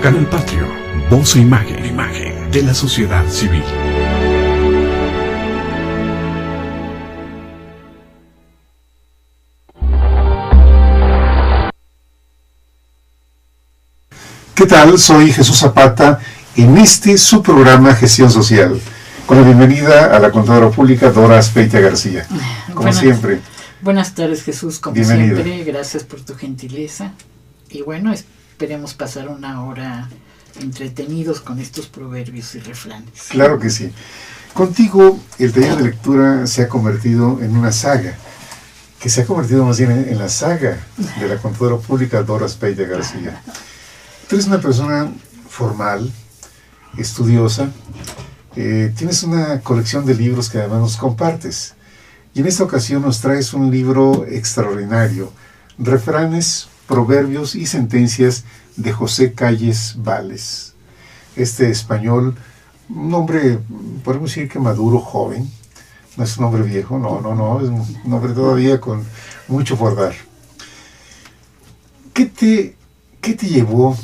Canal Patrio, voz e imagen de la sociedad civil. ¿Qué tal? Soy Jesús Zapata en su programa Gestión Social, con la bienvenida a la contadora pública Dora Azpeitia García, como siempre. Buenas tardes, Jesús, como Bienvenido. siempre, gracias por tu gentileza. Y bueno, esperemos pasar una hora entretenidos con estos proverbios y refranes. Claro que sí. Contigo, el taller de lectura se ha convertido en una saga, que se ha convertido más bien en la saga de la contadora pública Dora Azpeitia García. Tú eres una persona formal, estudiosa, tienes una colección de libros que además nos compartes. Y en esta ocasión nos traes un libro extraordinario, Refranes, Proverbios y Sentencias de José Calles Vales. Este español, un hombre, podemos decir que maduro, joven, no es un hombre viejo, no, es un hombre todavía con mucho por dar. ¿Qué te llevó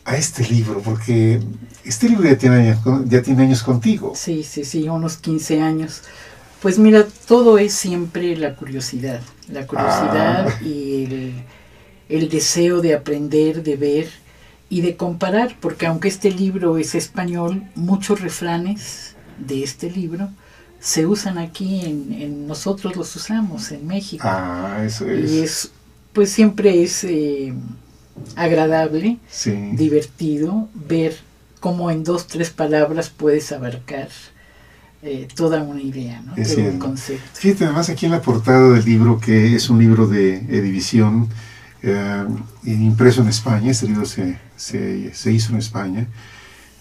a este libro? Porque este libro ya tiene años contigo. Sí, unos 15 años. Pues mira, todo es siempre la curiosidad y el deseo de aprender, de ver y de comparar, porque aunque este libro es español, muchos refranes de este libro se usan aquí, en nosotros los usamos en México. Eso es. Y pues siempre es agradable, sí, divertido, ver cómo en 2-3 palabras puedes abarcar toda una idea, ¿no? Es todo un cierto. concepto. Fíjate, además aquí en la portada del libro, que es un libro de edición impreso en España, este libro se hizo en España,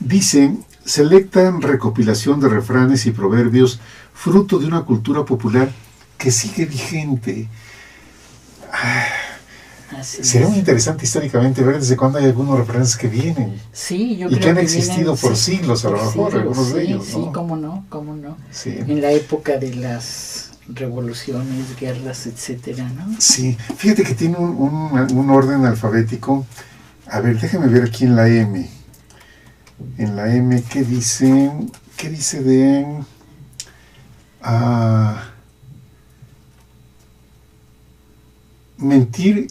dice: selecta recopilación de refranes y proverbios fruto de una cultura popular que sigue vigente. Sería muy interesante históricamente ver desde cuándo hay algunos refranes que vienen. Sí, yo y creo que han que existido vienen, por siglos, a lo mejor, algunos de ellos, ¿no? Sí, cómo no. Sí. En la época de las revoluciones, guerras, etcétera, ¿no? Sí, fíjate que tiene un orden alfabético. A ver, déjame ver aquí en la M. En la M, ¿qué dice? ¿Qué dice de...? Mentir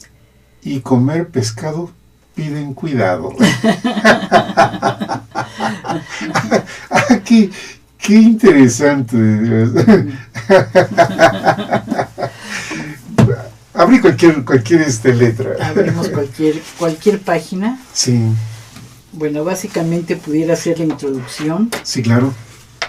y comer pescado piden cuidado. Qué interesante. Abrí cualquier letra. Abrimos cualquier página. Sí. Bueno, básicamente pudiera ser la introducción. Sí, claro.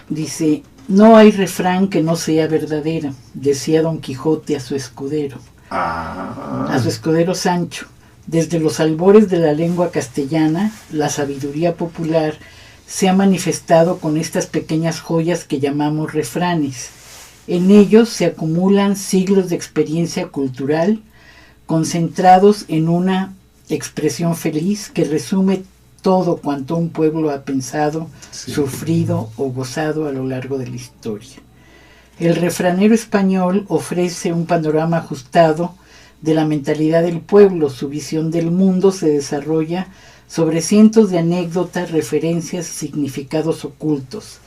Dice: no hay refrán que no sea verdadero, decía Don Quijote a su escudero. A su escudero Sancho. Desde los albores de la lengua castellana, la sabiduría popular se ha manifestado con estas pequeñas joyas que llamamos refranes. En ellos se acumulan siglos de experiencia cultural, concentrados en una expresión feliz que resume todo cuanto un pueblo ha pensado, sí, sufrido o gozado a lo largo de la historia. El refranero español ofrece un panorama ajustado de la mentalidad del pueblo. Su visión del mundo se desarrolla sobre cientos de anécdotas, referencias y significados ocultos.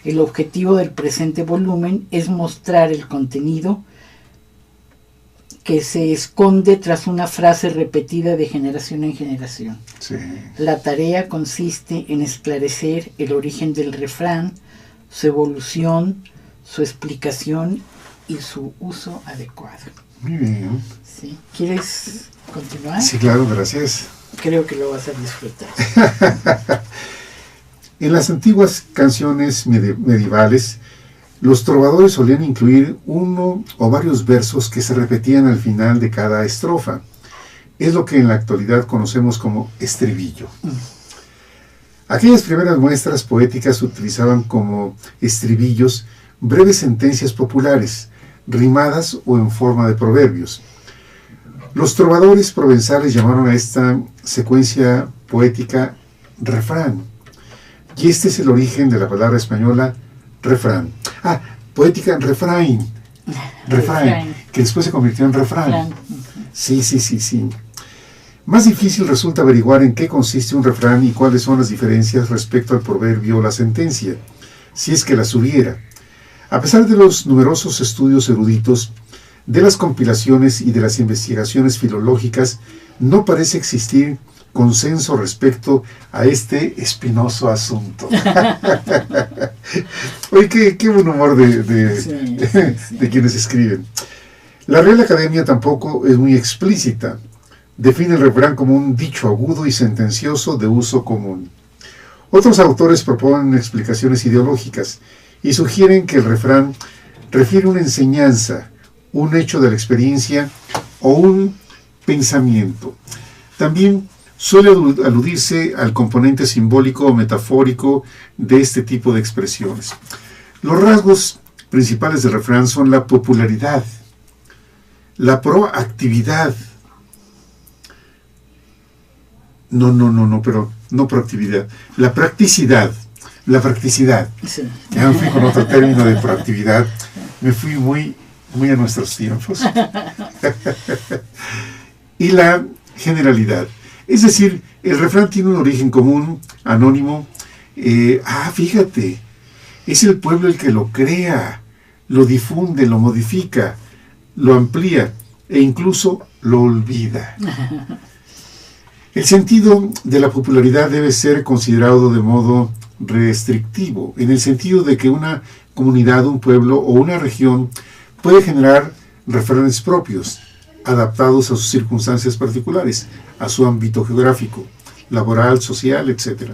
El objetivo del presente volumen es mostrar el contenido que se esconde tras una frase repetida de generación en generación. Sí. La tarea consiste en esclarecer el origen del refrán, su evolución, su explicación y su uso adecuado. Muy bien. ¿Sí? ¿Quieres continuar? Sí, claro, gracias. Creo que lo vas a disfrutar. En las antiguas canciones medievales, los trovadores solían incluir uno o varios versos que se repetían al final de cada estrofa. Es lo que en la actualidad conocemos como estribillo. Aquellas primeras muestras poéticas utilizaban como estribillos breves sentencias populares, rimadas o en forma de proverbios. Los trovadores provenzales llamaron a esta secuencia poética refrán, y este es el origen de la palabra española refrán. Poética refrain, que después se convirtió en refrán. Sí. Más difícil resulta averiguar en qué consiste un refrán y cuáles son las diferencias respecto al proverbio o la sentencia, si es que las hubiera. A pesar de los numerosos estudios eruditos, de las compilaciones y de las investigaciones filológicas, no parece existir consenso respecto a este espinoso asunto. Oye, qué buen humor de quienes escriben. La Real Academia tampoco es muy explícita. Define el refrán como un dicho agudo y sentencioso de uso común. Otros autores proponen explicaciones ideológicas y sugieren que el refrán refiere una enseñanza, un hecho de la experiencia o un pensamiento. También suele aludirse al componente simbólico o metafórico de este tipo de expresiones. Los rasgos principales del refrán son la popularidad, la proactividad. No proactividad. La practicidad. Sí. Ya me fui con otro término de proactividad. Me fui muy a nuestros tiempos. Y la generalidad. Es decir, el refrán tiene un origen común, anónimo. Fíjate, es el pueblo el que lo crea, lo difunde, lo modifica, lo amplía e incluso lo olvida. El sentido de la popularidad debe ser considerado de modo restrictivo, en el sentido de que una comunidad, un pueblo o una región puede generar refranes propios, adaptados a sus circunstancias particulares, a su ámbito geográfico, laboral, social, etc.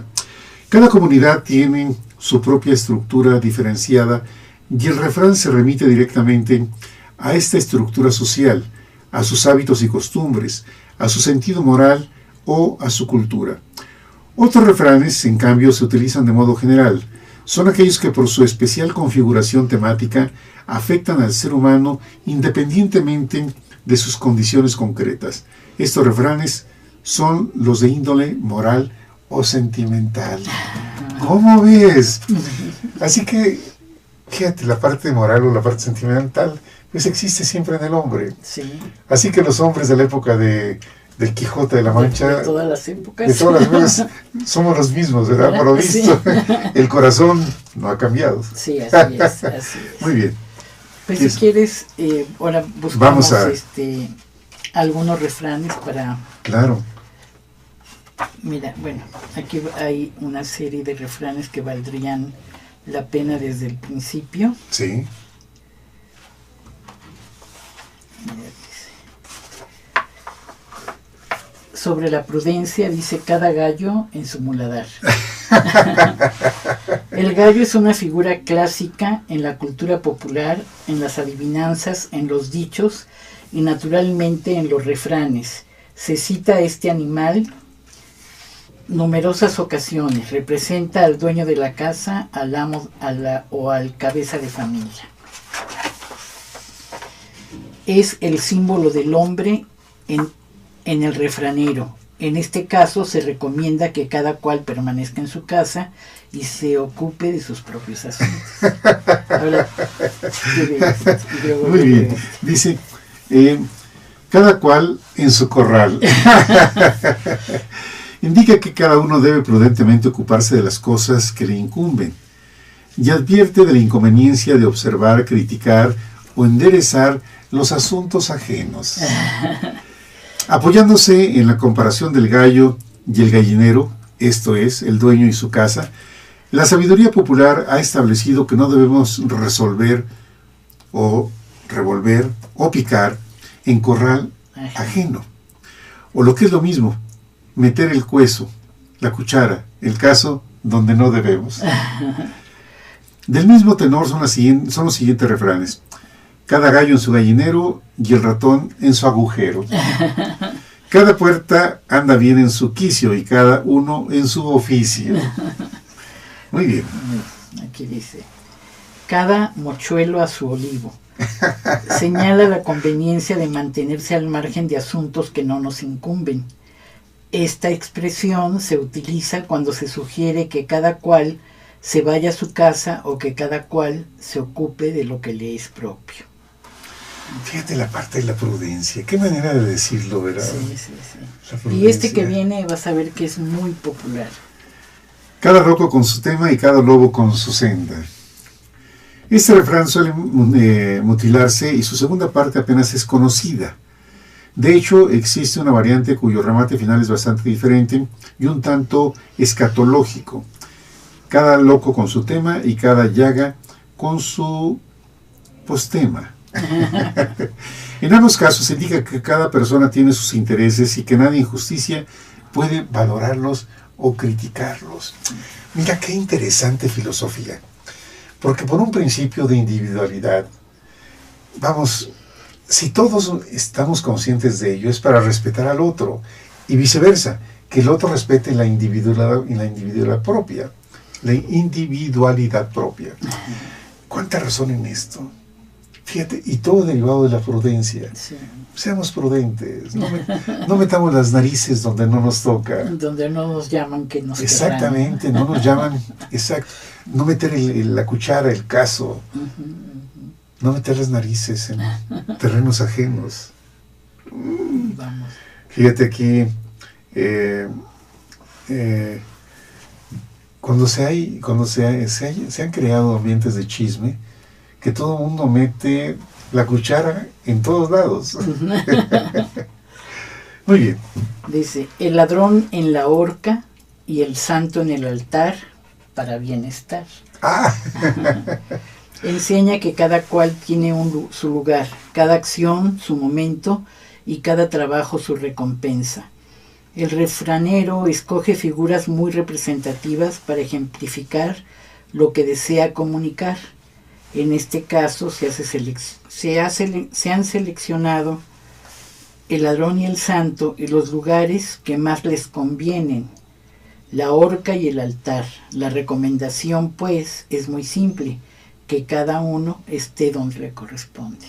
Cada comunidad tiene su propia estructura diferenciada y el refrán se remite directamente a esta estructura social, a sus hábitos y costumbres, a su sentido moral o a su cultura. Otros refranes, en cambio, se utilizan de modo general. Son aquellos que por su especial configuración temática afectan al ser humano independientemente de sus condiciones concretas. Estos refranes son los de índole moral o sentimental. ¿Cómo ves? Así que, fíjate, la parte moral o la parte sentimental, pues existe siempre en el hombre. Sí. Así que los hombres de la época del Quijote de la Mancha, de todas las épocas, de todas las épocas, somos los mismos, ¿verdad? Por lo visto, sí. El corazón no ha cambiado. Sí, así es. Muy bien. Pues si quieres, ahora buscamos algunos refranes para... Claro. Mira, bueno, aquí hay una serie de refranes que valdrían la pena desde el principio. Sí. Sobre la prudencia dice: cada gallo en su muladar. El gallo es una figura clásica en la cultura popular, en las adivinanzas, en los dichos y naturalmente en los refranes. Se cita a este animal numerosas ocasiones. Representa al dueño de la casa, al amo o al cabeza de familia. Es el símbolo del hombre en el refranero. En este caso se recomienda que cada cual permanezca en su casa y se ocupe de sus propios asuntos. Ahora, muy bien. Dice, cada cual en su corral. Indica que cada uno debe prudentemente ocuparse de las cosas que le incumben y advierte de la inconveniencia de observar, criticar o enderezar los asuntos ajenos. Apoyándose en la comparación del gallo y el gallinero, esto es, el dueño y su casa, la sabiduría popular ha establecido que no debemos resolver o revolver o picar en corral ajeno. O lo que es lo mismo, meter el cueso, la cuchara, el caso donde no debemos. Del mismo tenor son los siguientes refranes. Cada gallo en su gallinero y el ratón en su agujero. Cada puerta anda bien en su quicio y cada uno en su oficio. Muy bien. Aquí dice: cada mochuelo a su olivo. Señala la conveniencia de mantenerse al margen de asuntos que no nos incumben. Esta expresión se utiliza cuando se sugiere que cada cual se vaya a su casa o que cada cual se ocupe de lo que le es propio. Fíjate la parte de la prudencia. Qué manera de decirlo, ¿verdad? Sí, sí, sí. Y este que viene vas a ver que es muy popular. Cada loco con su tema y cada lobo con su senda. Este refrán suele mutilarse y su segunda parte apenas es conocida. De hecho, existe una variante cuyo remate final es bastante diferente y un tanto escatológico. Cada loco con su tema y cada llaga con su postema. En ambos casos se indica que cada persona tiene sus intereses y que nadie en justicia puede valorarlos o criticarlos. Mira qué interesante filosofía, porque por un principio de individualidad, vamos, si todos estamos conscientes de ello, es para respetar al otro, y viceversa, que el otro respete la individualidad propia, la individualidad propia. ¿Cuánta razón en esto? Fíjate, y todo derivado de la prudencia. Sí. Seamos prudentes, no metamos las narices donde no nos toca. Donde no nos llaman que nos Exactamente, querrán. No nos llaman, exacto. No meter la cuchara, el caso. No meter las narices en terrenos ajenos. Vamos. Fíjate aquí, cuando se han creado ambientes de chisme, que todo el mundo mete la cuchara en todos lados. Muy bien. Dice, el ladrón en la horca y el santo en el altar para bienestar. Ah. Enseña que cada cual tiene su lugar, cada acción su momento y cada trabajo su recompensa. El refranero escoge figuras muy representativas para ejemplificar lo que desea comunicar. En este caso se han seleccionado el ladrón y el santo y los lugares que más les convienen, la horca y el altar. La recomendación, pues, es muy simple, que cada uno esté donde le corresponde.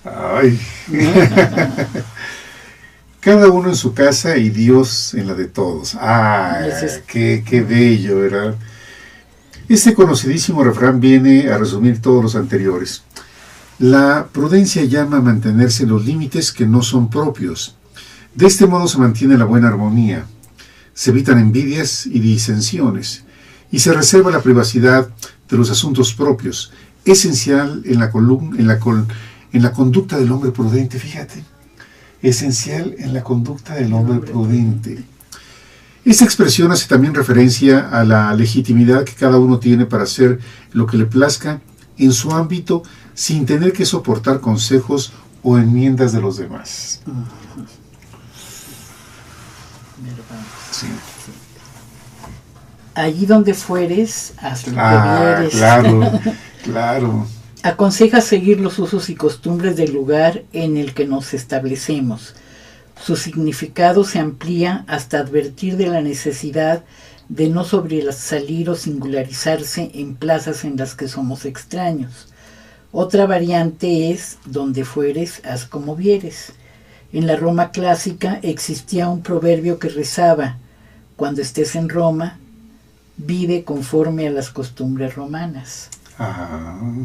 Ay. Cada uno en su casa y Dios en la de todos. ¡Ay! Qué bello, ¿verdad? Este conocidísimo refrán viene a resumir todos los anteriores. La prudencia llama a mantenerse en los límites que no son propios. De este modo se mantiene la buena armonía, se evitan envidias y disensiones, y se reserva la privacidad de los asuntos propios, esencial en la conducta del hombre prudente. Fíjate, esencial en la conducta del hombre prudente. Esta expresión hace también referencia a la legitimidad que cada uno tiene para hacer lo que le plazca en su ámbito sin tener que soportar consejos o enmiendas de los demás. Sí. Allí donde fueres, haz lo que vieres. Claro, claro. Aconseja seguir los usos y costumbres del lugar en el que nos establecemos. Su significado se amplía hasta advertir de la necesidad de no sobresalir o singularizarse en plazas en las que somos extraños. Otra variante es, donde fueres, haz como vieres. En la Roma clásica existía un proverbio que rezaba, cuando estés en Roma, vive conforme a las costumbres romanas.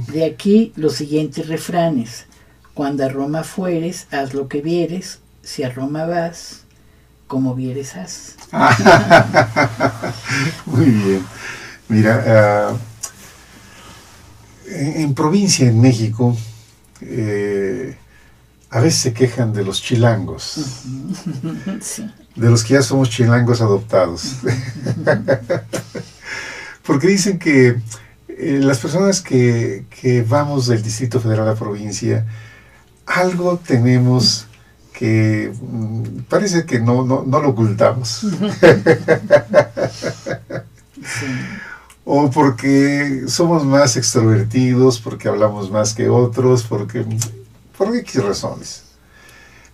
De aquí los siguientes refranes. Cuando a Roma fueres, haz lo que vieres. Si a Roma vas, como vieres haz. Muy bien. Mira, en provincia, en México, a veces se quejan de los chilangos. Sí. De los que ya somos chilangos adoptados. Porque dicen que las personas que vamos del Distrito Federal a la provincia, algo tenemos que parece que no lo ocultamos. Sí. O porque somos más extrovertidos, porque hablamos más que otros, por X razones.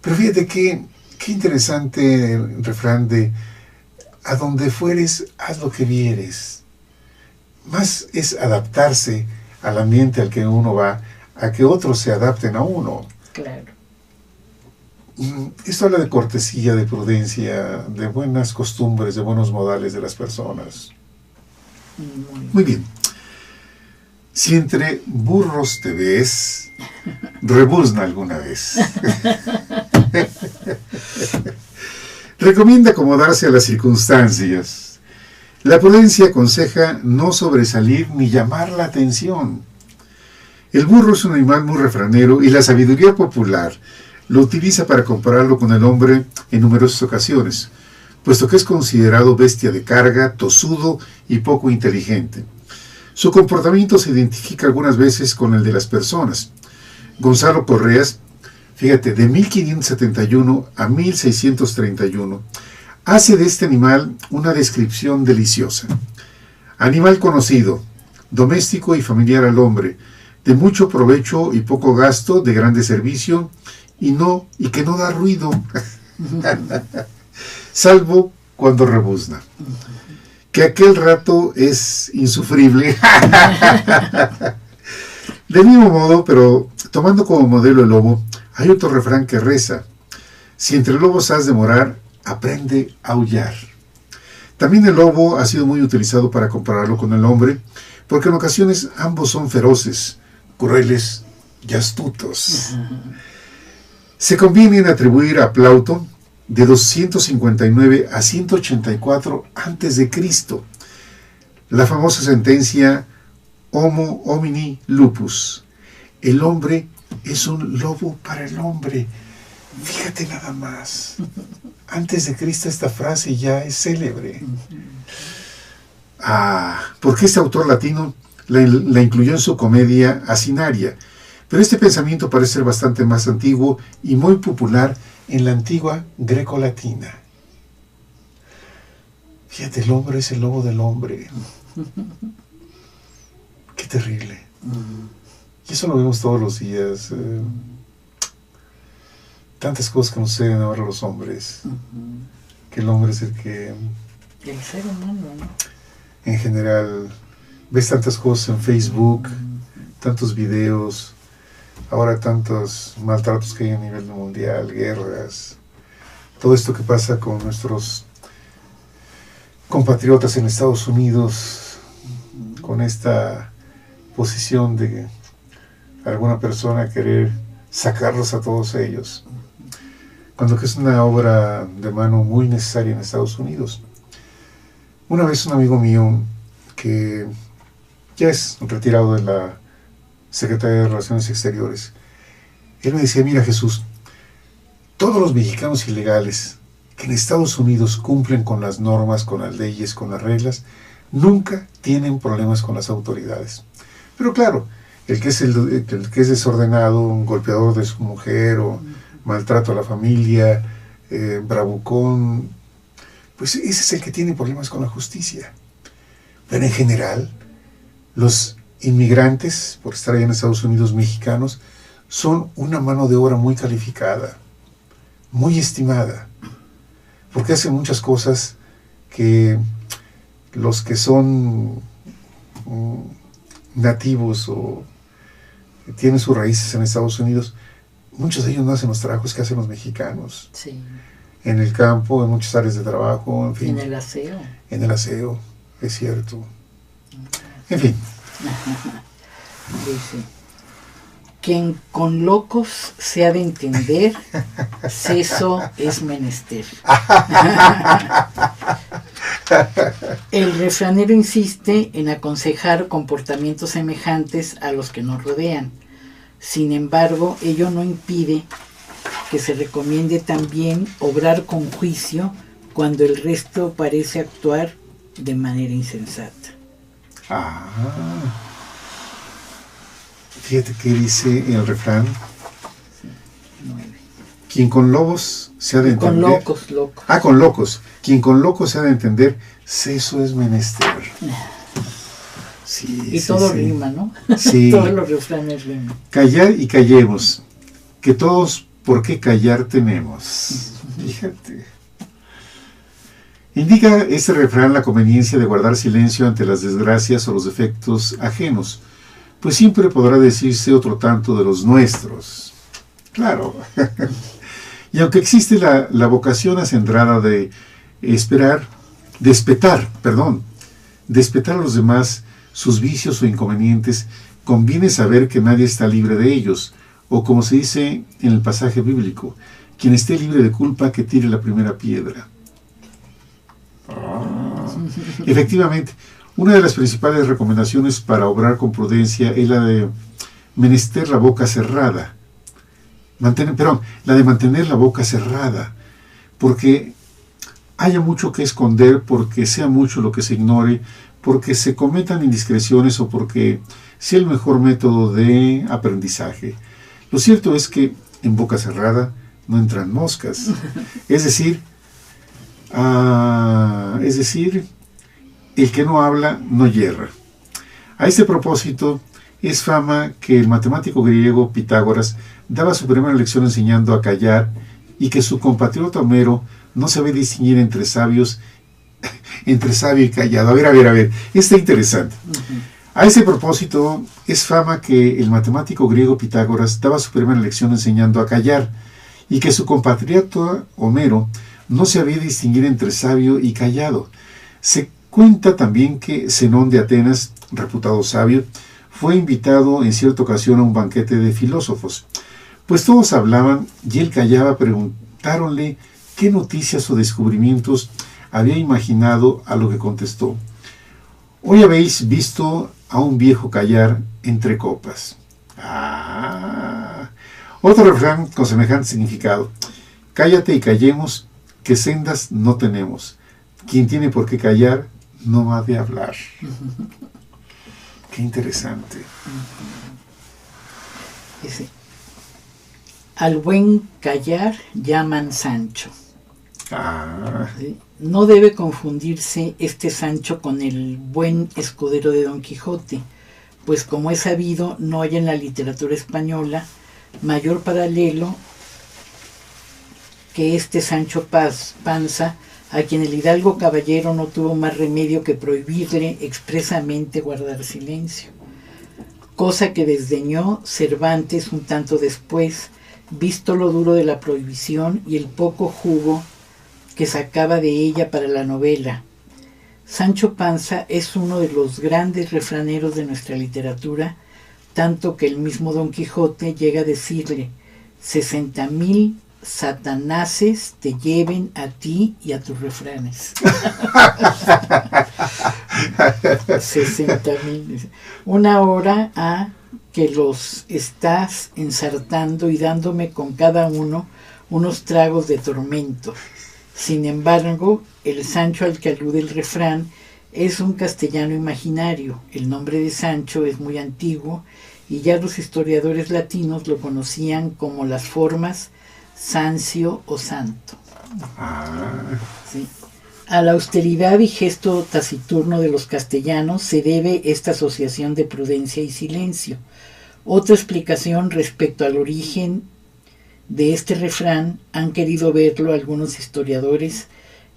Pero fíjate qué interesante el refrán de a donde fueres, haz lo que vieres. Más es adaptarse al ambiente al que uno va, a que otros se adapten a uno. Claro. Esto habla de cortesía, de prudencia, de buenas costumbres, de buenos modales de las personas. Muy bien. Si entre burros te ves, rebuzna alguna vez. Recomienda acomodarse a las circunstancias. La prudencia aconseja no sobresalir ni llamar la atención. El burro es un animal muy refranero y la sabiduría popular lo utiliza para compararlo con el hombre en numerosas ocasiones, puesto que es considerado bestia de carga, tosudo y poco inteligente. Su comportamiento se identifica algunas veces con el de las personas. Gonzalo Correas, fíjate, de 1571 a 1631, hace de este animal una descripción deliciosa. Animal conocido, doméstico y familiar al hombre, de mucho provecho y poco gasto, de grande servicio, y que no da ruido, salvo cuando rebuzna. Que aquel rato es insufrible. Del mismo modo, pero tomando como modelo el lobo, hay otro refrán que reza: si entre lobos has de morar, aprende a aullar. También el lobo ha sido muy utilizado para compararlo con el hombre, porque en ocasiones ambos son feroces, crueles y astutos. Se conviene en atribuir a Plauto de 259 a 184 a.C. la famosa sentencia Homo homini lupus. El hombre es un lobo para el hombre. Fíjate nada más. Antes de Cristo esta frase ya es célebre. Porque este autor latino la incluyó en su comedia Asinaria. Pero este pensamiento parece ser bastante más antiguo y muy popular en la antigua greco-latina. Fíjate, el hombre es el lobo del hombre. Qué terrible. Y eso lo vemos todos los días. Tantas cosas que nos suceden ahora los hombres. Que el hombre es el que... El ser humano, ¿no? En general, ves tantas cosas en Facebook, tantos videos, ahora tantos maltratos que hay a nivel mundial, guerras, todo esto que pasa con nuestros compatriotas en Estados Unidos, con esta posición de alguna persona querer sacarlos a todos ellos, cuando que es una obra de mano muy necesaria en Estados Unidos. Una vez un amigo mío que ya es retirado de la Secretaría de Relaciones Exteriores, él me decía: mira, Jesús, todos los mexicanos ilegales que en Estados Unidos cumplen con las normas, con las leyes, con las reglas, nunca tienen problemas con las autoridades. Pero claro, el que es desordenado, un golpeador de su mujer o maltrato a la familia, bravucón, pues ese es el que tiene problemas con la justicia. Pero en general, los inmigrantes, por estar allá en Estados Unidos, mexicanos, son una mano de obra muy calificada, muy estimada, porque hacen muchas cosas que los que son nativos o tienen sus raíces en Estados Unidos, muchos de ellos no hacen los trabajos que hacen los mexicanos. Sí. En el campo, en muchas áreas de trabajo, en fin. En el aseo. En el aseo, es cierto. En fin. Dice: quien con locos se ha de entender, seso es menester. El refranero insiste en aconsejar comportamientos semejantes a los que nos rodean. Sin embargo, ello no impide que se recomiende también obrar con juicio cuando el resto parece actuar de manera insensata. Fíjate que dice el refrán. Sí, 9. Quien con lobos se ha de entender. Con locos. Con locos. Quien con locos se ha de entender, seso es menester. Sí, y todo rima, ¿no? Sí. Todos los refranes riman. Callar y callemos, que todos por qué callar tenemos. Fíjate. Indica este refrán la conveniencia de guardar silencio ante las desgracias o los defectos ajenos, pues siempre podrá decirse otro tanto de los nuestros. Claro. Y aunque existe la vocación acendrada de despetar a los demás sus vicios o inconvenientes, conviene saber que nadie está libre de ellos, O como se dice en el pasaje bíblico, quien esté libre de culpa, que tire la primera piedra. Efectivamente, una de las principales recomendaciones para obrar con prudencia es la de menester la boca cerrada. La de mantener la boca cerrada, porque haya mucho que esconder, porque sea mucho lo que se ignore, porque se cometan indiscreciones o porque sea el mejor método de aprendizaje. Lo cierto es que en boca cerrada no entran moscas. Es decir, el que no habla no yerra. A este propósito, es fama que el matemático griego Pitágoras daba su primera lección enseñando a callar y que su compatriota Homero no sabía distinguir entre sabio y callado. A ver, está interesante. A ese propósito, es fama que el matemático griego Pitágoras daba su primera lección enseñando a callar y que su compatriota Homero no sabía distinguir entre sabio y callado. Se cuenta también que Zenón de Atenas, reputado sabio, fue invitado en cierta ocasión a un banquete de filósofos. Pues todos hablaban y él callaba. Preguntáronle qué noticias o descubrimientos había imaginado, a lo que contestó: hoy habéis visto a un viejo callar entre copas. Otro refrán con semejante significado: cállate y callemos, que sendas no tenemos. Quien tiene por qué callar, no ha de hablar. Qué interesante. Dice, al buen callar llaman Sancho. ¿Sí? No debe confundirse este Sancho con el buen escudero de Don Quijote, pues como es sabido, no hay en la literatura española mayor paralelo que este Sancho Panza, a quien el hidalgo caballero no tuvo más remedio que prohibirle expresamente guardar silencio, cosa que desdeñó Cervantes un tanto después, visto lo duro de la prohibición y el poco jugo que sacaba de ella para la novela. Sancho Panza es uno de los grandes refraneros de nuestra literatura, tanto que el mismo Don Quijote llega a decirle: 60,000 satanases te lleven a ti y a tus refranes. 60,000. Una hora a que los estás ensartando y dándome con cada uno unos tragos de tormento. Sin embargo, el Sancho al que alude el refrán es un castellano imaginario. El nombre de Sancho es muy antiguo y ya los historiadores latinos lo conocían como las formas Sancio o Santo. ¿Sí? A la austeridad y gesto taciturno de los castellanos se debe esta asociación de prudencia y silencio. Otra explicación respecto al origen de este refrán han querido verlo algunos historiadores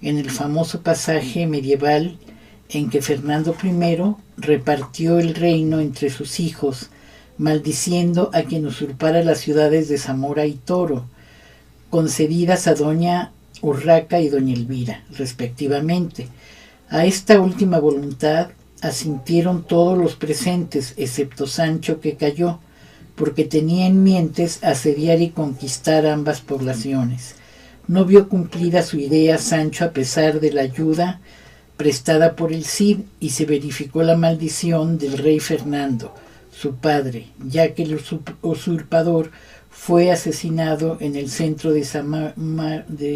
en el famoso pasaje medieval en que Fernando I repartió el reino entre sus hijos, maldiciendo a quien usurpara las ciudades de Zamora y Toro, concedidas a doña Urraca y doña Elvira, respectivamente. A esta última voluntad asintieron todos los presentes, excepto Sancho, que calló, porque tenía en mientes asediar y conquistar ambas poblaciones. No vio cumplida su idea Sancho a pesar de la ayuda prestada por el Cid, y se verificó la maldición del rey Fernando, su padre, ya que el usurpador fue asesinado en el centro de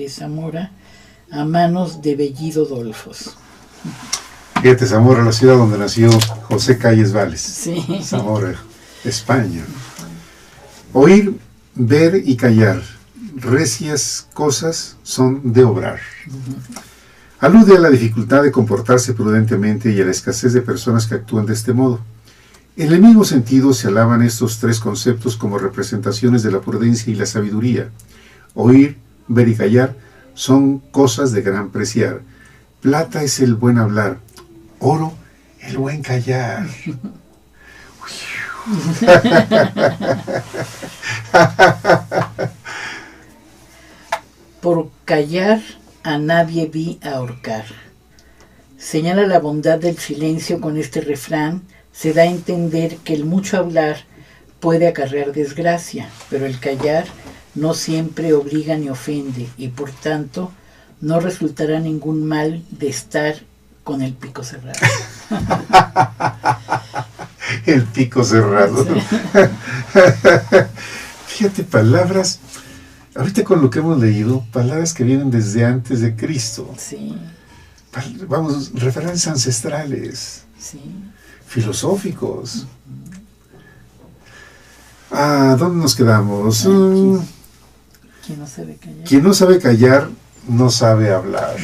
Zamora a manos de Bellido Dolfos. Fíjate, Zamora, la ciudad donde nació José Calles Vales. Sí. Zamora, España. Oír, ver y callar, recias cosas son de obrar. Alude a la dificultad de comportarse prudentemente y a la escasez de personas que actúan de este modo. En el mismo sentido se alaban estos tres conceptos como representaciones de la prudencia y la sabiduría. Oír, ver y callar son cosas de gran preciar. Plata es el buen hablar, oro el buen callar. Por callar a nadie vi ahorcar. Señala la bondad del silencio con este refrán. Se da a entender que el mucho hablar puede acarrear desgracia, pero el callar no siempre obliga ni ofende, y por tanto no resultará ningún mal de estar con el pico cerrado. El pico cerrado. Sí. Fíjate, palabras, ahorita con lo que hemos leído, palabras que vienen desde antes de Cristo. Sí. Vamos, referencias ancestrales, Sí. filosóficos. ¿Dónde nos quedamos? ¿Quién no sabe callar? Quien no sabe callar, no sabe hablar.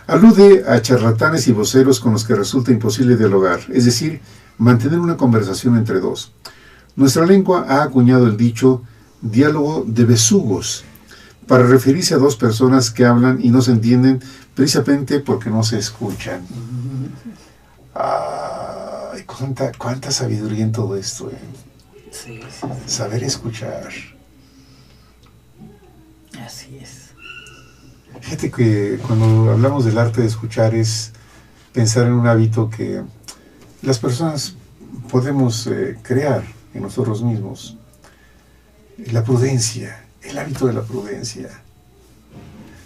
Alude a charlatanes y voceros con los que resulta imposible dialogar, es decir, mantener una conversación entre dos. Nuestra lengua ha acuñado el dicho diálogo de besugos para referirse a dos personas que hablan y no se entienden precisamente porque no se escuchan. Ay, cuánta sabiduría en todo esto, ¿eh? Sí. Saber escuchar. Así es. Fíjate que cuando hablamos del arte de escuchar es pensar en un hábito que las personas podemos crear en nosotros mismos. La prudencia, el hábito de la prudencia.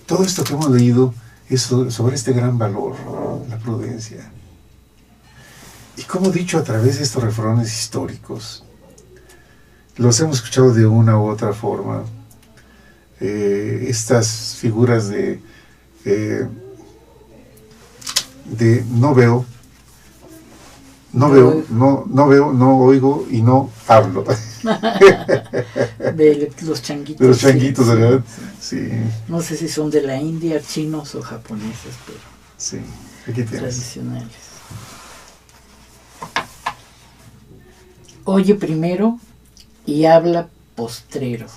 Todo esto que hemos leído es sobre este gran valor, la prudencia. Y como he dicho, a través de estos refranes históricos, los hemos escuchado de una u otra forma. Estas figuras de no veo, no oigo y no hablo. De los changuitos. De los changuitos, sí, ¿verdad? Sí. Sí. No sé si son de la India, chinos o japoneses, pero Sí, aquí tienes. tradicionales. Oye primero y habla postrero.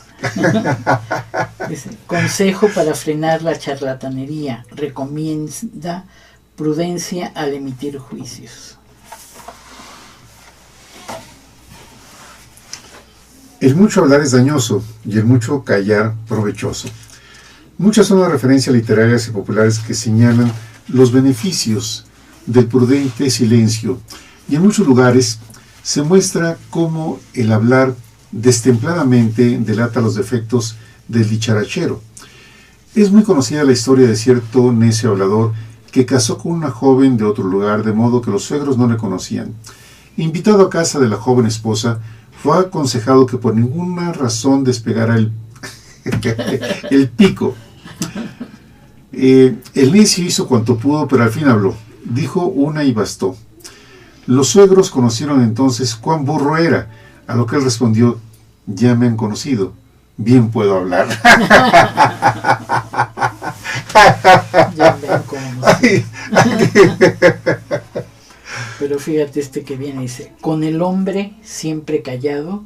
Dice, consejo para frenar la charlatanería. Recomienda prudencia al emitir juicios. El mucho hablar es dañoso y el mucho callar provechoso. Muchas son las referencias literarias y populares que señalan los beneficios del prudente silencio, y en muchos lugares se muestra cómo el hablar destempladamente delata los defectos del dicharachero. Es muy conocida la historia de cierto necio hablador que casó con una joven de otro lugar, de modo que los suegros no le conocían. Invitado a casa de la joven esposa, fue aconsejado que por ninguna razón despegara el pico. El necio hizo cuanto pudo, pero al fin habló. Dijo una y bastó. Los suegros conocieron entonces cuán burro era, a lo que él respondió: ya me han conocido, bien puedo hablar. Ya ven cómo no sé. Pero fíjate este que viene, dice, con el hombre siempre callado,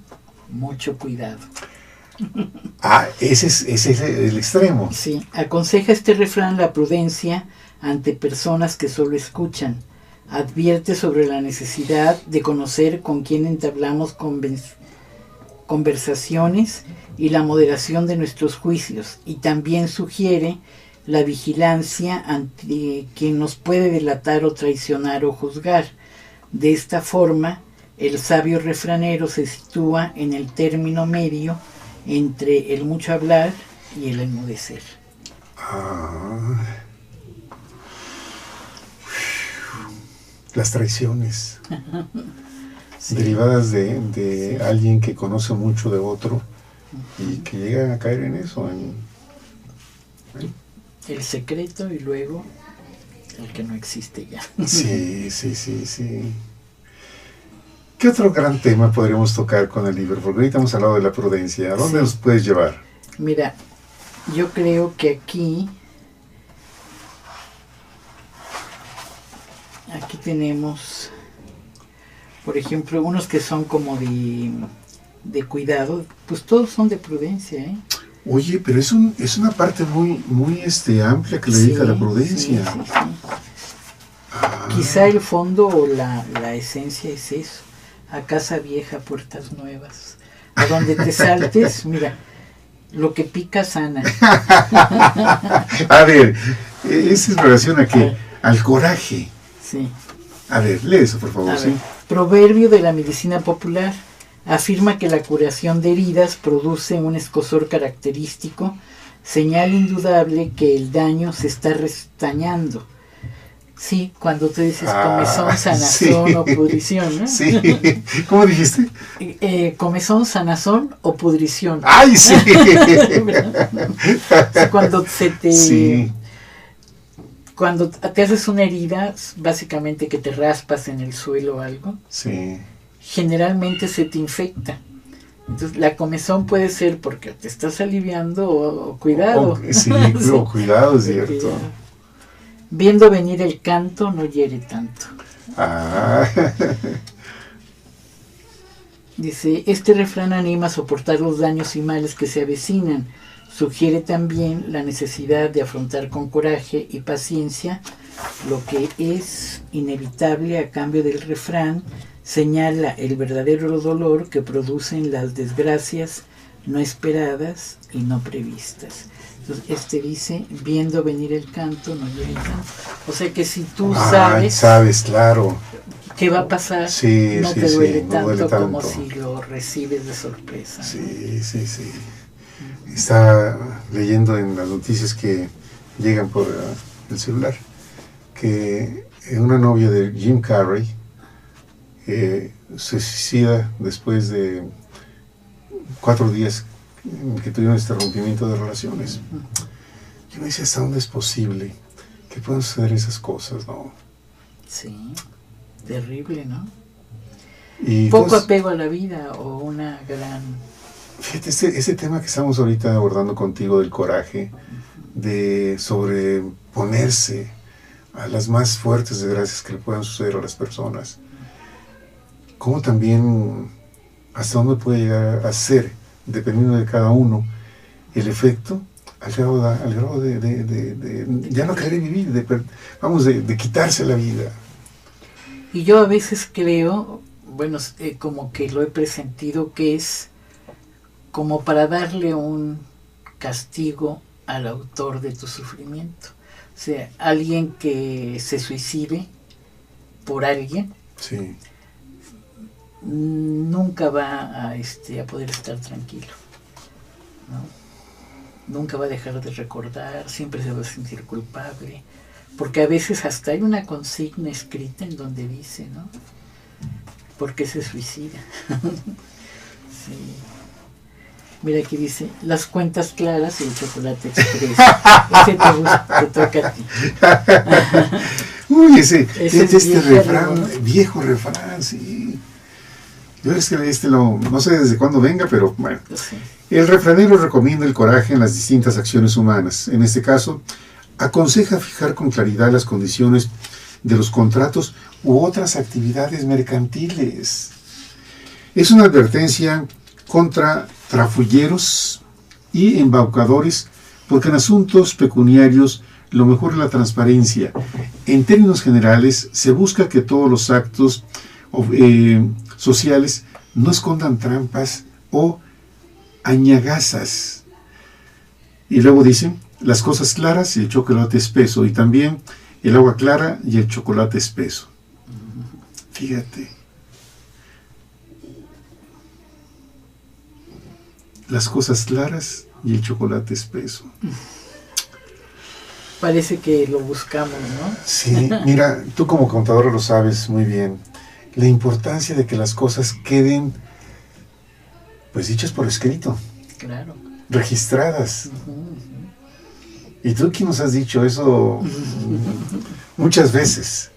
mucho cuidado. Ese es el extremo. Sí, aconseja este refrán la prudencia ante personas que solo escuchan. Advierte sobre la necesidad de conocer con quién entablamos conversaciones y la moderación de nuestros juicios, y también sugiere la vigilancia ante quien nos puede delatar o traicionar o juzgar. De esta forma, el sabio refranero se sitúa en el término medio entre el mucho hablar y el enmudecer. Las traiciones Sí. derivadas de alguien que conoce mucho de otro y que llega a caer en eso. El secreto y luego el que no existe ya. Sí. ¿Qué otro gran tema podríamos tocar con el libro? Porque ahorita hemos hablado de la prudencia. ¿A dónde nos puedes llevar? Mira, yo creo que aquí tenemos, por ejemplo, unos que son como de cuidado, pues todos son de prudencia, ¿eh? Oye, pero es una parte muy amplia que le dedica a la prudencia. Sí. Quizá el fondo o la esencia es eso. A casa vieja, puertas nuevas. A donde te saltes, mira, lo que pica sana. A ver, esa es relación a qué? Al coraje. Sí. A ver, lee eso, por favor, A sí. ver, proverbio de la medicina popular. Afirma que la curación de heridas produce un escozor característico, señal indudable que el daño se está restañando. Sí, cuando tú dices comezón, sanazón o pudrición, ¿no? Sí, ¿cómo dijiste? Comezón, sanazón o pudrición. ¡Ay, sí! Cuando se te... Sí. Cuando te haces una herida, básicamente que te raspas en el suelo o algo, Sí. generalmente se te infecta. Entonces la comezón puede ser porque te estás aliviando o cuidado. Sí, o cuidado, es cierto. Viendo venir el canto no hiere tanto. Ah. Dice, este refrán anima a soportar los daños y males que se avecinan. Sugiere también la necesidad de afrontar con coraje y paciencia lo que es inevitable a cambio del refrán. Señala el verdadero dolor que producen las desgracias no esperadas y no previstas. Entonces, dice, viendo venir el canto, no hiere tanto. O sea que si tú sabes, claro, qué va a pasar, sí, no sí, te duele, no tanto duele tanto como si lo recibes de sorpresa. Sí, sí, sí. Está leyendo en las noticias que llegan por el celular que una novia de Jim Carrey se suicida después de 4 días que tuvieron este rompimiento de relaciones. Yo me decía, ¿hasta dónde es posible que puedan suceder esas cosas, no? Sí, terrible, ¿no? Y poco apego a la vida o una gran... Fíjate, ese tema que estamos ahorita abordando contigo del coraje, de sobreponerse a las más fuertes desgracias que le puedan suceder a las personas, cómo también, hasta dónde puede llegar a ser, dependiendo de cada uno, el efecto al grado de ya no querer vivir, de quitarse la vida. Y yo a veces creo, bueno, como que lo he presentido, que es como para darle un castigo al autor de tu sufrimiento. O sea, alguien que se suicide por alguien, sí, nunca va a poder estar tranquilo, ¿no? Nunca va a dejar de recordar, siempre se va a sentir culpable, porque a veces hasta hay una consigna escrita en donde dice, ¿no? ¿Por qué se suicida? Sí. Mira, aquí dice, las cuentas claras y el chocolate express. Ese te gusta, te toca a ti. Uy, ese refrán, ¿no? viejo refrán, sí. Yo es que no sé desde cuándo venga, pero bueno. Sí. El refranero recomienda el coraje en las distintas acciones humanas. En este caso, aconseja fijar con claridad las condiciones de los contratos u otras actividades mercantiles. Es una advertencia contra trafulleros y embaucadores, porque en asuntos pecuniarios lo mejor es la transparencia. En términos generales, se busca que todos los actos sociales no escondan trampas o añagazas. Y luego dicen, las cosas claras y el chocolate espeso, y también el agua clara y el chocolate espeso. Fíjate. Las cosas claras y el chocolate espeso. Parece que lo buscamos, ¿no? Sí, mira, tú como contadora lo sabes muy bien. La importancia de que las cosas queden, pues, dichas por escrito. Claro. Registradas. Y tú que nos has dicho eso muchas veces.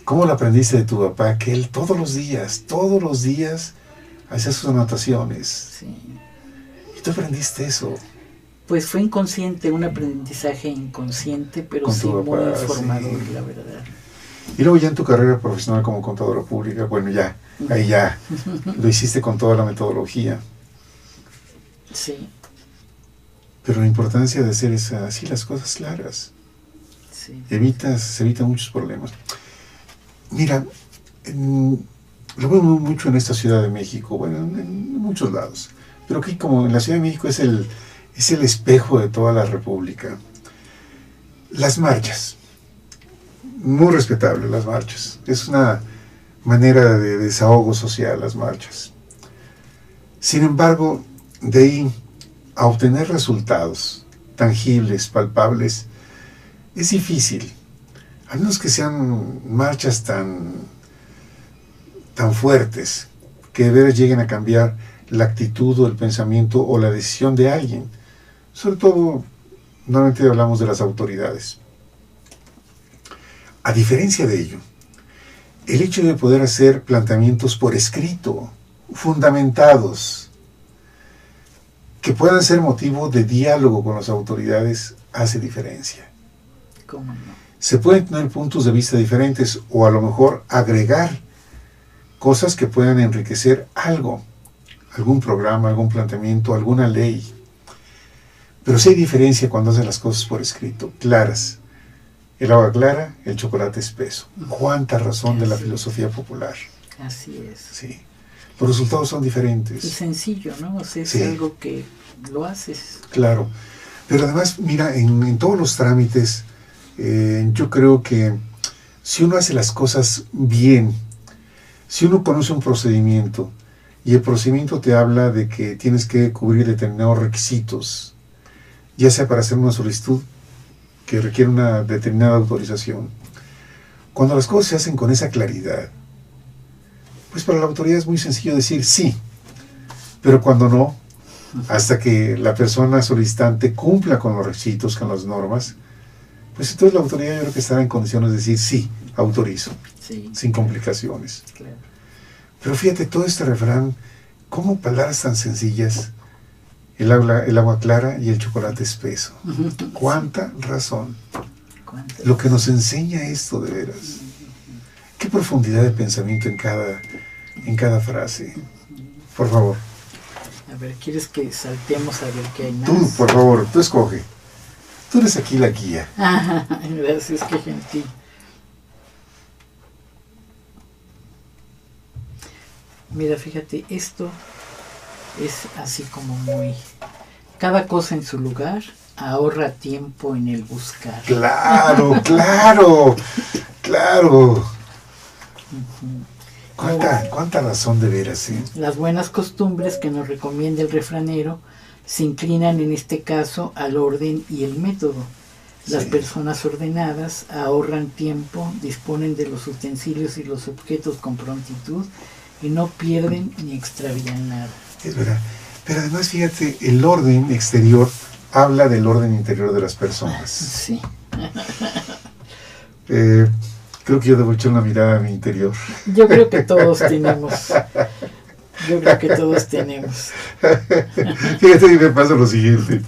¿Cómo lo aprendiste de tu papá? Que él todos los días hacía sus anotaciones. Sí. ¿Tú aprendiste eso? Pues fue inconsciente, un aprendizaje inconsciente, pero Con sí tu papá, muy formador, sí. la verdad. Y luego ya en tu carrera profesional como contadora pública, bueno, ya, ahí ya lo hiciste con toda la metodología. Sí. Pero la importancia de hacer así las cosas claras. Sí. Se evitan muchos problemas. Mira, lo veo mucho en esta Ciudad de México, bueno, en muchos lados. Pero aquí, como en la Ciudad de México, es el espejo de toda la República. Las marchas. muy respetable las marchas. Es una manera de desahogo social las marchas. Sin embargo, de ahí a obtener resultados tangibles, palpables, es difícil. A menos que sean marchas tan fuertes, que de veras lleguen a cambiar la actitud o el pensamiento o la decisión de alguien. Sobre todo, normalmente hablamos de las autoridades. A diferencia de ello, el hecho de poder hacer planteamientos por escrito, fundamentados, que puedan ser motivo de diálogo con las autoridades, hace diferencia. ¿Cómo no? Se pueden tener puntos de vista diferentes o a lo mejor agregar cosas que puedan enriquecer algo, algún programa, algún planteamiento, alguna ley. Pero sí hay diferencia cuando hacen las cosas por escrito, claras. El agua clara, el chocolate espeso. Cuánta razón de la filosofía popular. Así es. Sí. Los resultados son diferentes. Y sencillo, ¿no? O sea, es Sí. algo que lo haces. Claro. Pero además, mira, en todos los trámites, yo creo que si uno hace las cosas bien, si uno conoce un procedimiento y el procedimiento te habla de que tienes que cubrir determinados requisitos, ya sea para hacer una solicitud que requiere una determinada autorización, cuando las cosas se hacen con esa claridad, pues para la autoridad es muy sencillo decir sí, pero cuando no, hasta que la persona solicitante cumpla con los requisitos, con las normas, pues entonces la autoridad yo creo que estará en condiciones de decir sí, autorizo, Sí. sin complicaciones. Claro. Pero fíjate, todo este refrán, cómo palabras tan sencillas, el agua clara y el chocolate espeso. Cuánta razón. ¿Cuántas? Lo que nos enseña esto de veras. Qué profundidad de pensamiento en cada frase. Por favor. A ver, ¿quieres que saltemos a ver qué hay más? Tú, por favor, tú escoge. Tú eres aquí la guía. Gracias, qué gentil. Mira, fíjate, esto es así como muy... Cada cosa en su lugar, ahorra tiempo en el buscar. Claro, claro, claro. Cuánta razón de veras, ¿eh? Las buenas costumbres que nos recomienda el refranero se inclinan en este caso al orden y el método. Las Sí. personas ordenadas ahorran tiempo, disponen de los utensilios y los objetos con prontitud y no pierden ni extravían nada. Es verdad. Pero además, fíjate, el orden exterior habla del orden interior de las personas. Sí, Creo que yo debo echar una mirada a mi interior. yo creo que todos tenemos. Yo creo que todos tenemos. Fíjate, y me pasa lo siguiente.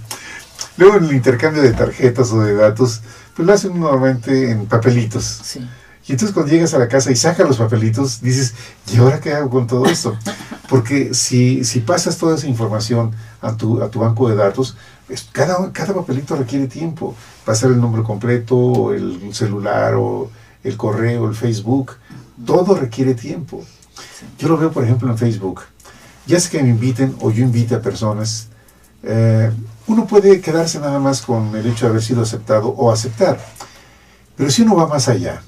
Luego en el intercambio de tarjetas o de datos, pues lo hacen normalmente en papelitos. Sí, Y entonces cuando llegas a la casa y sacas los papelitos, dices, ¿y ahora qué hago con todo esto? Porque si pasas toda esa información a tu banco de datos, pues cada papelito requiere tiempo. Pasar el nombre completo, o el celular, o el correo, el Facebook, todo requiere tiempo. Yo lo veo, por ejemplo, en Facebook. Ya sea que me inviten o yo invite a personas, uno puede quedarse nada más con el hecho de haber sido aceptado o aceptar. Pero si uno va más allá,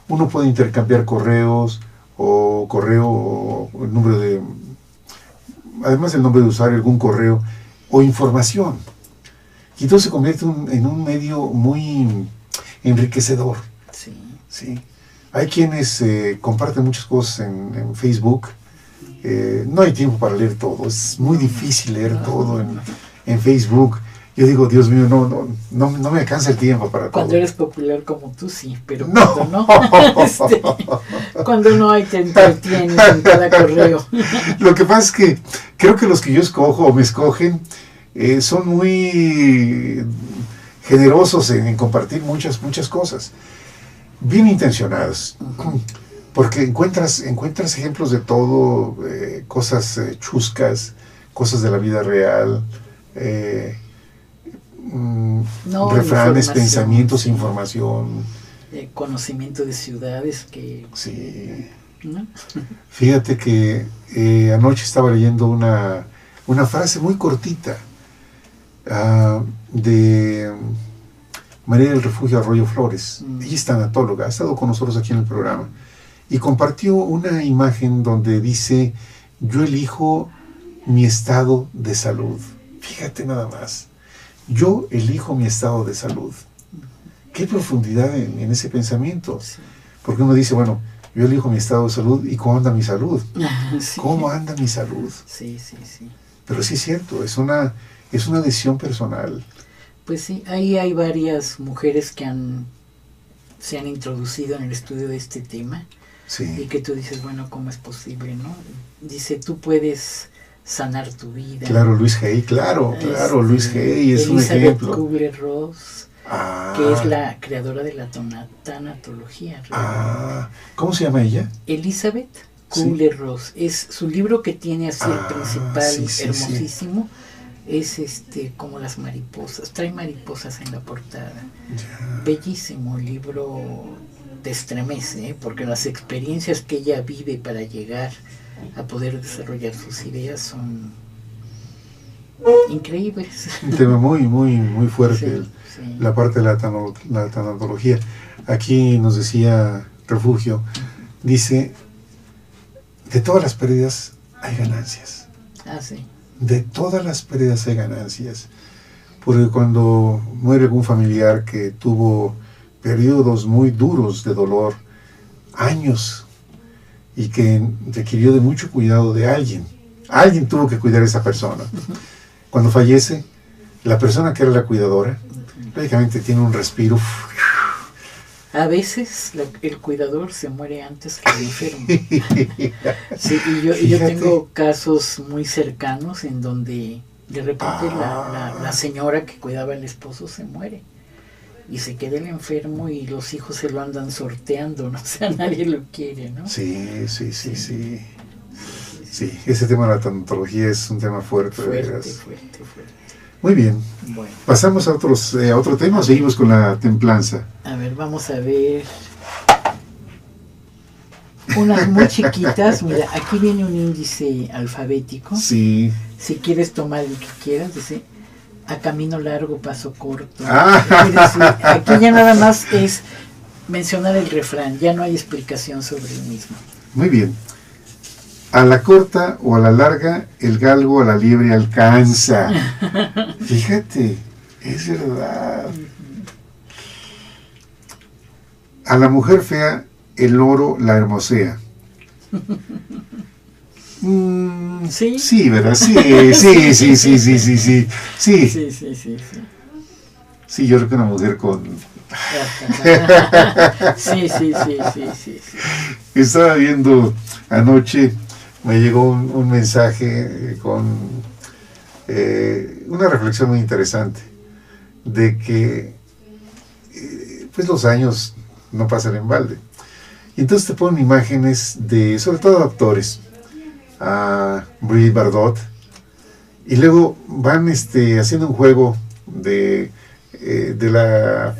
uno puede intercambiar correos o el nombre de, además del nombre de usuario, algún correo o información. Y entonces se convierte en un medio muy enriquecedor. sí. ¿Sí? Hay quienes comparten muchas cosas en Facebook. No hay tiempo para leer todo. Es muy difícil leer todo en Facebook. Yo digo, Dios mío, no me alcanza el tiempo para todo. Cuando eres popular como tú, sí, pero No. cuando no, cuando no hay te entretienes en cada correo. Lo que pasa es que creo que los que yo escojo o me escogen son muy generosos en compartir muchas cosas, bien intencionados, porque encuentras ejemplos de todo, cosas chuscas, cosas de la vida real, refranes, Información, pensamientos, sí. información. Conocimiento de ciudades que... Sí. ¿no? Fíjate que anoche estaba leyendo una frase muy cortita de María del Refugio Arroyo Flores. Ella es tanatóloga, ha estado con nosotros aquí en el programa. Y compartió una imagen donde dice, yo elijo mi estado de salud. Fíjate nada más. Yo elijo mi estado de salud. Qué profundidad en ese pensamiento. Sí. Porque uno dice, bueno, yo elijo mi estado de salud y ¿cómo anda mi salud? Sí. ¿Cómo anda mi salud? Sí, sí, sí. Pero sí es cierto, es una decisión personal. Pues sí, ahí hay varias mujeres que se han introducido en el estudio de este tema. Sí. Y que tú dices, bueno, ¿cómo es posible, no? Dice, tú puedes sanar tu vida. Claro, Luis Hay, claro, Luis Hay es un ejemplo. Elizabeth Kubler-Ross, que es la creadora de la tanatología. ¿Cómo se llama ella? Elizabeth Kubler-Ross. Es su libro que tiene así el principal, hermosísimo. Es como las mariposas, trae mariposas en la portada. Ya. Bellísimo libro, te estremece, porque las experiencias que ella vive para llegar a poder desarrollar sus ideas son increíbles. Un tema muy, muy, muy fuerte, sí. La parte de la tanatología. Aquí nos decía Refugio, dice, de todas las pérdidas hay ganancias. Sí. De todas las pérdidas hay ganancias, porque cuando muere algún familiar que tuvo periodos muy duros de dolor, años, y que requirió de mucho cuidado de alguien tuvo que cuidar a esa persona. Cuando fallece, la persona que era la cuidadora, lógicamente tiene un respiro. A veces el cuidador se muere antes que el enfermo. Sí, y yo tengo casos muy cercanos en donde de repente la señora que cuidaba al esposo se muere y se queda el enfermo y los hijos se lo andan sorteando, ¿no? O sea, nadie lo quiere, ¿no? Sí, ese tema de la tanatología es un tema fuerte. Fuerte. Muy bien. Bueno. ¿Pasamos a otro tema o seguimos con la templanza? A ver, vamos a ver. Unas muy chiquitas. Mira, aquí viene un índice alfabético. Sí. Si quieres tomar el que quieras, dice, a camino largo, paso corto. Aquí ya nada más es mencionar el refrán, ya no hay explicación sobre el mismo. Muy bien. A la corta o a la larga, el galgo a la liebre alcanza. Fíjate, es verdad. A la mujer fea, el oro la hermosea. ¿Sí? Sí, ¿verdad? Sí. Sí, yo creo que una mujer con... Sí. Estaba viendo anoche, me llegó un mensaje con una reflexión muy interesante de que pues los años no pasan en balde. Y entonces te ponen imágenes de, sobre todo, actores, a Brigitte Bardot, y luego van haciendo un juego de la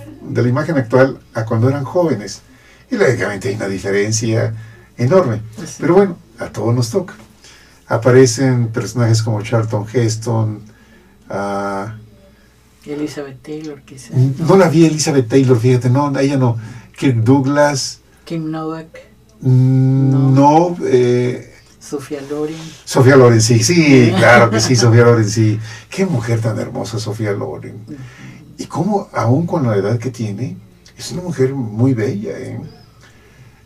imagen actual a cuando eran jóvenes. Y lógicamente hay una diferencia enorme. Sí. Pero bueno, a todos nos toca. Aparecen personajes como Charlton Heston, Elizabeth Taylor, quizás. No la vi Elizabeth Taylor, fíjate, no, ella no. Kirk Douglas. Kim Novak. No. Sofía Loren. Sofía Loren, sí, claro que sí, Sofía Loren, sí. Qué mujer tan hermosa, Sofía Loren. Y cómo, aún con la edad que tiene, es una mujer muy bella,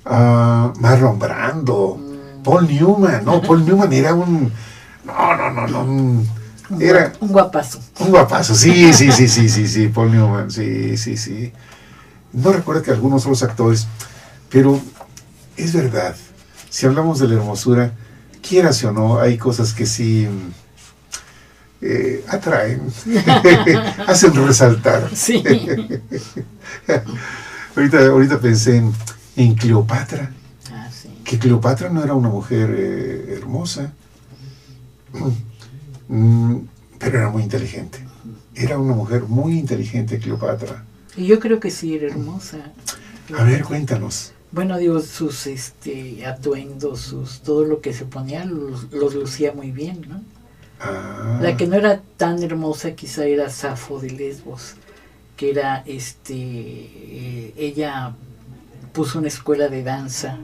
Marlon Brando, Paul Newman. No, Paul Newman era un... No. Era un guapazo. Un guapazo, sí, Paul Newman, sí. No recuerdo que algunos otros actores, pero es verdad, si hablamos de la hermosura, quieras o no, hay cosas que sí atraen, hacen resaltar. Sí. Ahorita pensé en Cleopatra, sí. Que Cleopatra no era una mujer hermosa, pero era muy inteligente. Era una mujer muy inteligente, Cleopatra. Y yo creo que sí era hermosa. A ver, cuéntanos. Bueno, digo, sus atuendos, todo lo que se ponía, los lucía muy bien, ¿no? La que no era tan hermosa quizá era Safo de Lesbos, que era ella puso una escuela de danza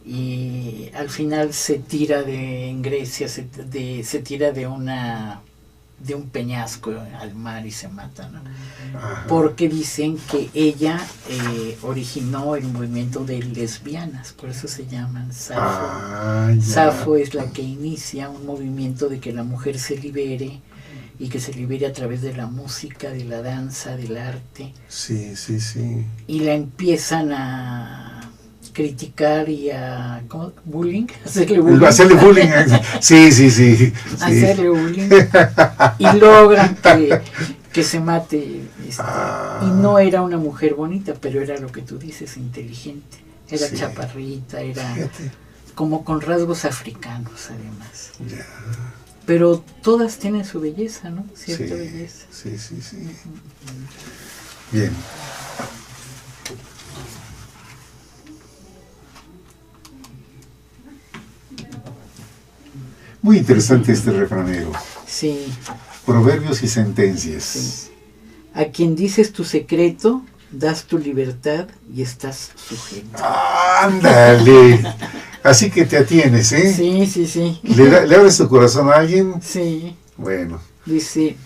y al final se tira en Grecia, se tira de un peñasco al mar y se mata, ¿no? Porque dicen que ella originó el movimiento de lesbianas, por eso se llaman Safo. Safo es la que inicia un movimiento de que la mujer se libere y que se libere a través de la música, de la danza, del arte. Sí. Y la empiezan a criticar y a hacerle bullying. Hacerle bullying, sí. Hacerle bullying. Y logran que se mate. Y no era una mujer bonita, pero era lo que tú dices, inteligente. Era chaparrita, era como con rasgos africanos, además. Ya. Pero todas tienen su belleza, ¿no? Cierta belleza. Sí. Bien. Muy interesante este refranero. Sí. Proverbios y sentencias. Sí. A quien dices tu secreto, das tu libertad y estás sujeto. ¡Ándale! Así que te atienes, ¿eh? Sí. ¿Le abres tu corazón a alguien? Sí. Bueno. Dice,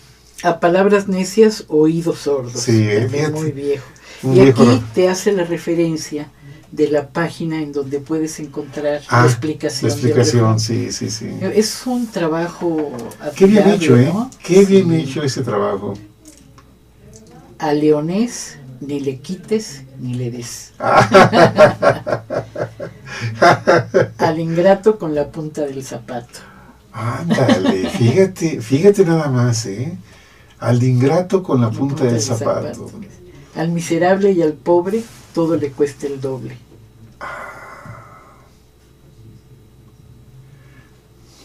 a palabras necias, oídos sordos. Sí, también muy viejo. Muy y viejo, aquí ¿no? te hace la referencia de la página en donde puedes encontrar la explicación. La explicación, sí. Es un trabajo Qué bien hecho, ¿eh? ¿no? Qué bien hecho ese trabajo. A leonés ni le quites ni le des. Al ingrato con la punta del zapato. Ándale, fíjate nada más, ¿eh? Al ingrato con la punta del zapato. Al miserable y al pobre todo le cuesta el doble.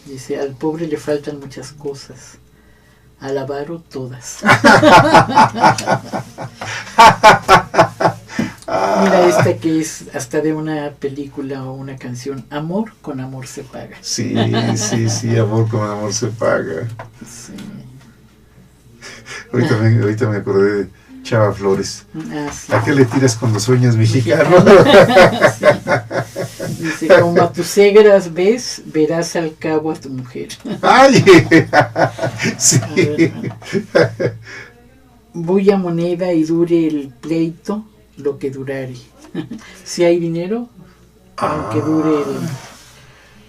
Dice, al pobre le faltan muchas cosas, al avaro todas. Mira esta que es hasta de una película o una canción, amor con amor se paga. Sí, amor con amor se paga. Sí. Ahorita me acordé de Chava Flores. Sí. ¿A qué le tiras cuando sueñas, mexicano? Sí. Dice, como a tus segras ves, verás al cabo a tu mujer. ¡Ay! Sí. Bulla moneda y dure el pleito lo que durare. Si hay dinero, aunque dure el...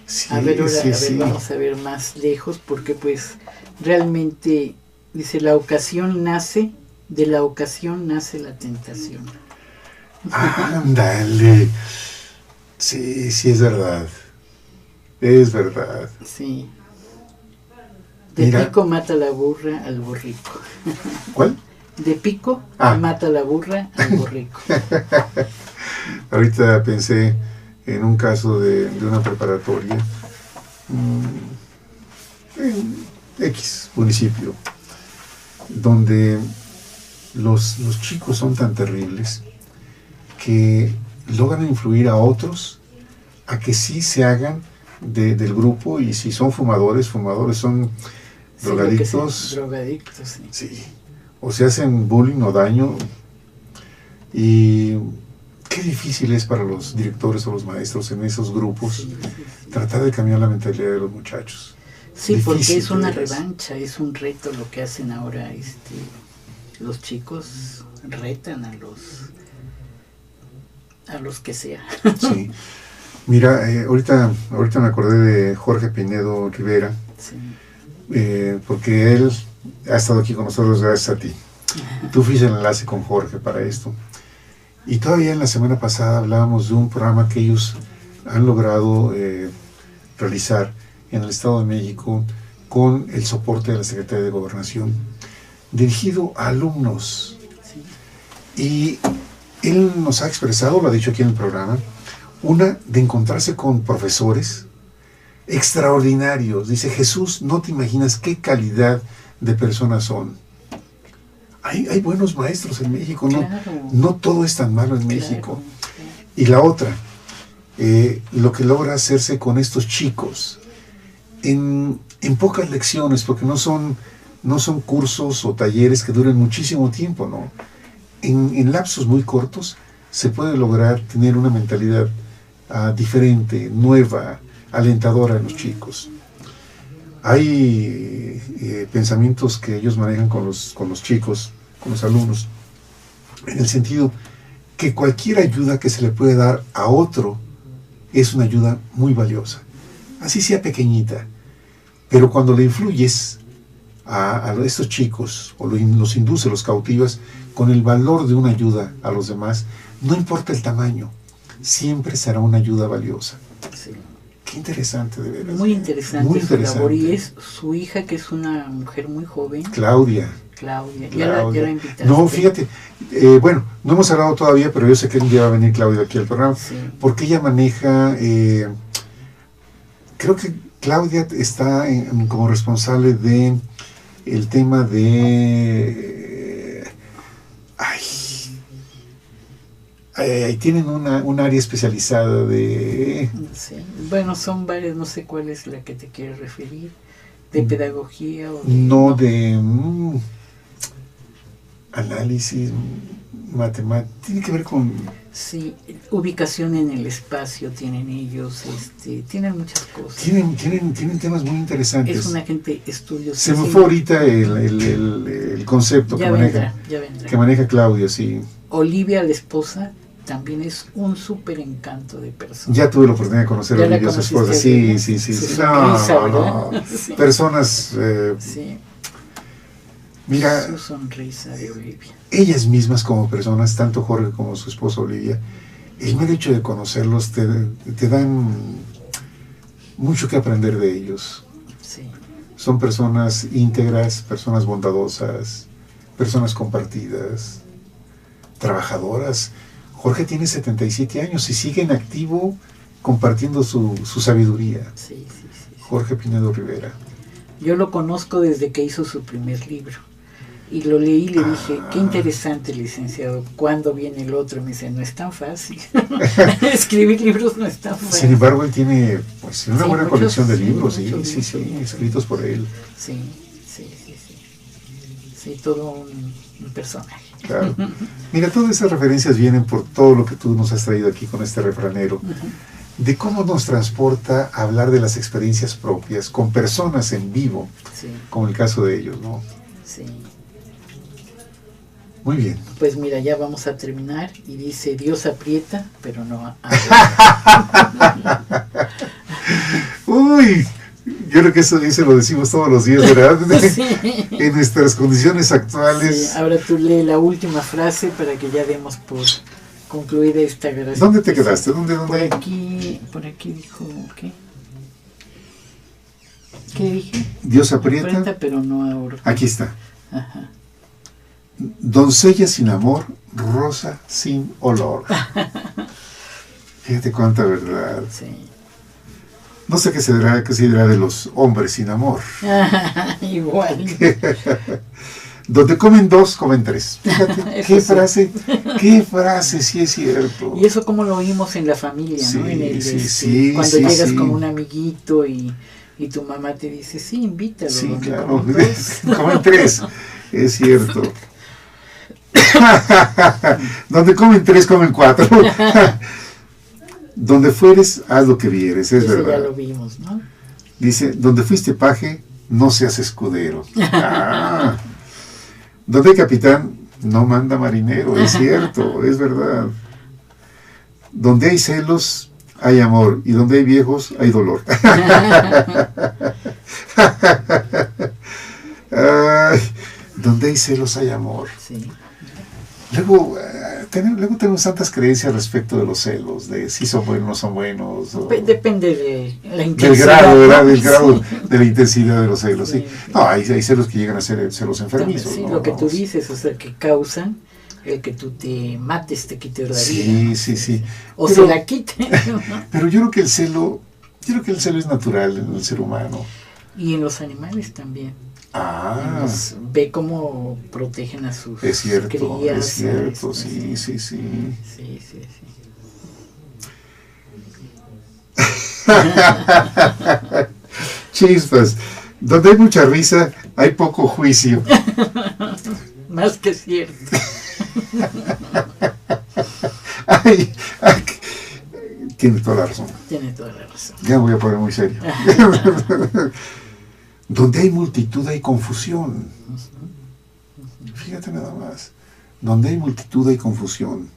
Sí, a ver, sí. Vamos a ver más lejos, porque pues realmente, dice, la ocasión nace, de la ocasión nace la tentación. Ándale. Sí, es verdad. Es verdad. Sí. De pico mata la burra al borrico. ¿Cuál? De pico mata la burra al borrico. Ahorita pensé en un caso de una preparatoria en X municipio, donde los chicos son tan terribles que logran influir a otros a que sí se hagan del grupo, y si son fumadores son drogadictos. Drogadictos, sí. O se hacen bullying o daño, y qué difícil es para los directores o los maestros en esos grupos tratar de cambiar la mentalidad de los muchachos. Sí, difícil, porque es una revancha, es un reto lo que hacen ahora los chicos, retan a los que sea. Sí. Mira, ahorita me acordé de Jorge Pinedo Rivera, sí. Porque él ha estado aquí con nosotros gracias a ti. Tú fuiste el enlace con Jorge para esto. Y todavía en la semana pasada hablábamos de un programa que ellos han logrado realizar en el Estado de México con el soporte de la Secretaría de Gobernación, dirigido a alumnos. Sí. Y él nos ha expresado, lo ha dicho aquí en el programa, de encontrarse con profesores extraordinarios. Dice, Jesús, no te imaginas qué calidad de personas son. Hay buenos maestros en México, claro. No todo es tan malo en México. Claro. Y la otra, lo que logra hacerse con estos chicos, en pocas lecciones, porque no son no son cursos o talleres que duren muchísimo tiempo, ¿no? En lapsos muy cortos se puede lograr tener una mentalidad diferente, nueva, alentadora en los chicos. Hay pensamientos que ellos manejan con los chicos, con los alumnos, en el sentido que cualquier ayuda que se le puede dar a otro es una ayuda muy valiosa, así sea pequeñita, pero cuando le influyes a estos chicos, o los induces, los cautivas, con el valor de una ayuda a los demás, no importa el tamaño, siempre será una ayuda valiosa. Sí. Qué interesante, de veras. Muy interesante, muy su interesante. labor, y es su hija, que es una mujer muy joven. Claudia. Ya la invitaste. No, fíjate, bueno, no hemos hablado todavía, pero yo sé que un día va a venir Claudia aquí al programa, Sí. porque ella maneja, creo que Claudia está como responsable de el tema de... tienen un área especializada de... Sí. Bueno, son varias, no sé cuál es la que te quieres referir, de pedagogía o de... No, de análisis, matemática, tiene que ver con... Sí, ubicación en el espacio tienen ellos, tienen muchas cosas. Tienen temas muy interesantes. Es una gente estudiosa. Se me fue ahorita el concepto ya vendrá. Que maneja Claudia, sí. Olivia, la esposa, también es un súper encanto de persona. Ya tuve la oportunidad de conocer a Olivia, su esposa. Sí. Su Sí. sonrisa, No. Sí. Personas... Sí. Mira, Su sonrisa de Olivia. Ellas mismas como personas, tanto Jorge como su esposa Olivia, el mero hecho de conocerlos te dan mucho que aprender de ellos. Sí. Son personas íntegras, personas bondadosas, personas compartidas, trabajadoras. Jorge tiene 77 años y sigue en activo compartiendo su sabiduría. Sí. Jorge Pinedo Rivera. Yo lo conozco desde que hizo su primer libro. Y lo leí y le dije, qué interesante, licenciado, ¿cuándo viene el otro? Me dice, no es tan fácil. Escribir libros no es tan fácil. Sin embargo, él tiene pues, una buena colección de libros, sí, muchos. escritos por él. Sí, todo un personaje. Claro. Mira, todas esas referencias vienen por todo lo que tú nos has traído aquí con este refranero, de cómo nos transporta a hablar de las experiencias propias con personas en vivo, como el caso de ellos, ¿no? Sí. Muy bien. Pues mira, ya vamos a terminar y dice, Dios aprieta, pero no Uy, yo creo que eso lo decimos todos los días, ¿verdad? Sí. En nuestras condiciones actuales. Sí, ahora tú lee la última frase para que ya demos por concluida esta gracia. ¿Dónde te quedaste? ¿Dónde? Por aquí dijo, ¿qué? ¿Qué dije? Dios aprieta, pero no ahora. Aquí está. Ajá. Doncella sin amor, rosa sin olor. Fíjate cuánta verdad. Sí. No sé qué se dirá de los hombres sin amor. Igual. Donde comen dos, comen tres. Fíjate, qué frase, sí es cierto. Y eso como lo oímos en la familia, sí, ¿no? En el, cuando llegas con un amiguito y tu mamá te dice, sí, invítalo. Sí, claro, comen tres, es cierto. Donde comen tres, comen cuatro. Donde fueres, haz lo que vieres, es verdad. Ya lo vimos, ¿no? Dice, donde fuiste paje, no seas escudero. Donde hay capitán, no manda marinero, es cierto, es verdad. Donde hay celos, hay amor, y donde hay viejos, hay dolor. Donde hay celos, hay amor. Sí. Luego tenemos tantas creencias respecto de los celos, de si son buenos o no son buenos. Depende de la intensidad. Del grado, ¿verdad? ¿No? Del grado de la intensidad de los celos. Sí. Sí. No, hay celos que llegan a ser celos enfermizos. Sí, ¿no? lo que tú dices, o sea, que causan el que tú te mates, te quites la vida. ¿No? Sí. O se la quite. Pero yo creo que el celo es natural en el ser humano. Y en los animales también. Ve cómo protegen a sus crías. Es cierto, sí. Chispas. Donde hay mucha risa, hay poco juicio. Más que cierto. Ay, ay, tiene toda la razón. Tiene toda la razón. Ya me voy a poner muy serio. Donde hay multitud hay confusión. Fíjate nada más. Donde hay multitud hay confusión.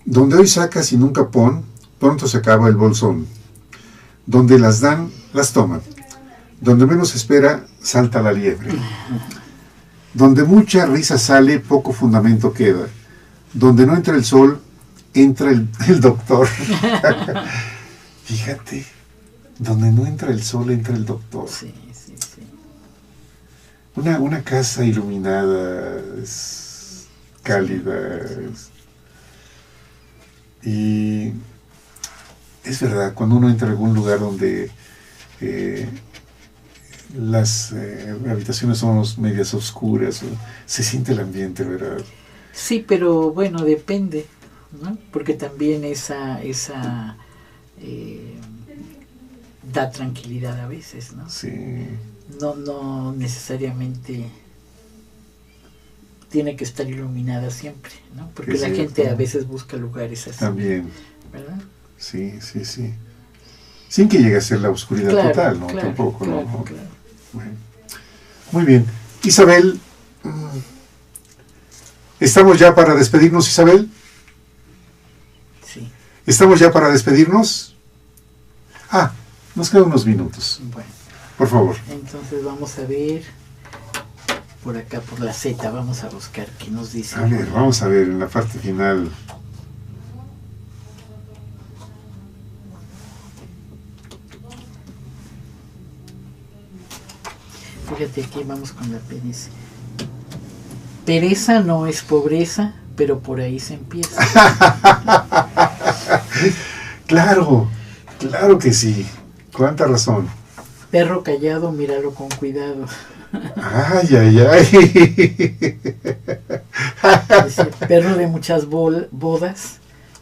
Donde hoy sacas y nunca pon, pronto se acaba el bolsón. Donde las dan, las toman. Donde menos espera, salta la liebre. Donde mucha risa sale, poco fundamento queda. Donde no entra el sol, entra el doctor. Fíjate, donde no entra el sol, entra el doctor. Sí, sí, sí. Una casa iluminada, cálida. Y es verdad, cuando uno entra a algún lugar donde las habitaciones son medias oscuras, se siente el ambiente, ¿verdad? Sí, pero bueno, depende, ¿no? Porque también esa da tranquilidad a veces, ¿no? Sí. No necesariamente tiene que estar iluminada siempre, ¿no? Porque Es la cierto. gente a veces busca lugares así, También, ¿verdad? sí. Sin que llegue a ser la oscuridad Claro, total, ¿no? claro, Tampoco, claro, ¿no? claro. Bueno. Muy bien. Isabel, ¿estamos ya para despedirnos, Isabel? Sí, ¿Estamos ya para despedirnos? Nos quedan unos minutos. bueno. Por favor. Entonces vamos a ver, por acá, por la Z, vamos a buscar qué nos dice. A ver, vamos a ver en la parte final. Fíjate, aquí vamos con la pereza. Pereza no es pobreza, pero por ahí se empieza. Claro que sí. Cuánta razón. Perro callado, míralo con cuidado. Ay. Dice, perro de muchas bodas,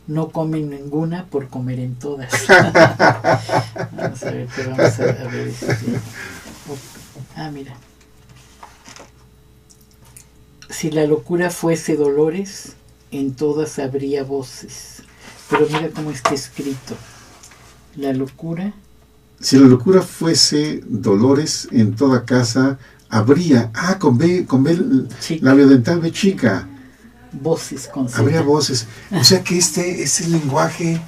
no comen ninguna por comer en todas. Vamos a ver, pero vamos a ver. Mira. Si la locura fuese dolores, en todas habría voces. Pero mira cómo está escrito. La locura. Si la locura fuese dolores, en toda casa habría. Con B Chica. labio dental B chica. Voces con Z. Habría voces. O sea que este es el lenguaje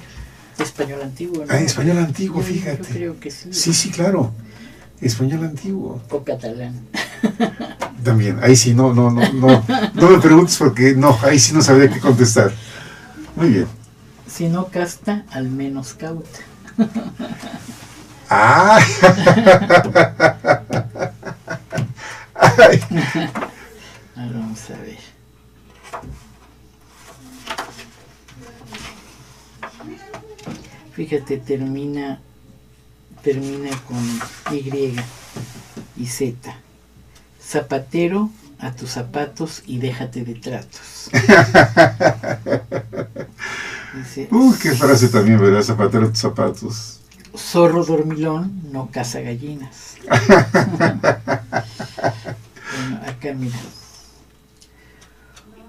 Español antiguo, ¿no? español antiguo, Yo fíjate. creo que sí. Sí, claro. Español antiguo. O catalán. También, ahí sí, no me preguntes porque no, ahí sí no sabría qué contestar. Muy bien. Si no casta, al menos cauta. Ay. Ahora vamos a ver. Fíjate, termina con Y Z. Zapatero a tus zapatos y déjate de tratos. Dice, Qué frase también, ¿verdad? Zapatero a tus zapatos. zorro dormilón no caza gallinas. Bueno, acá mira.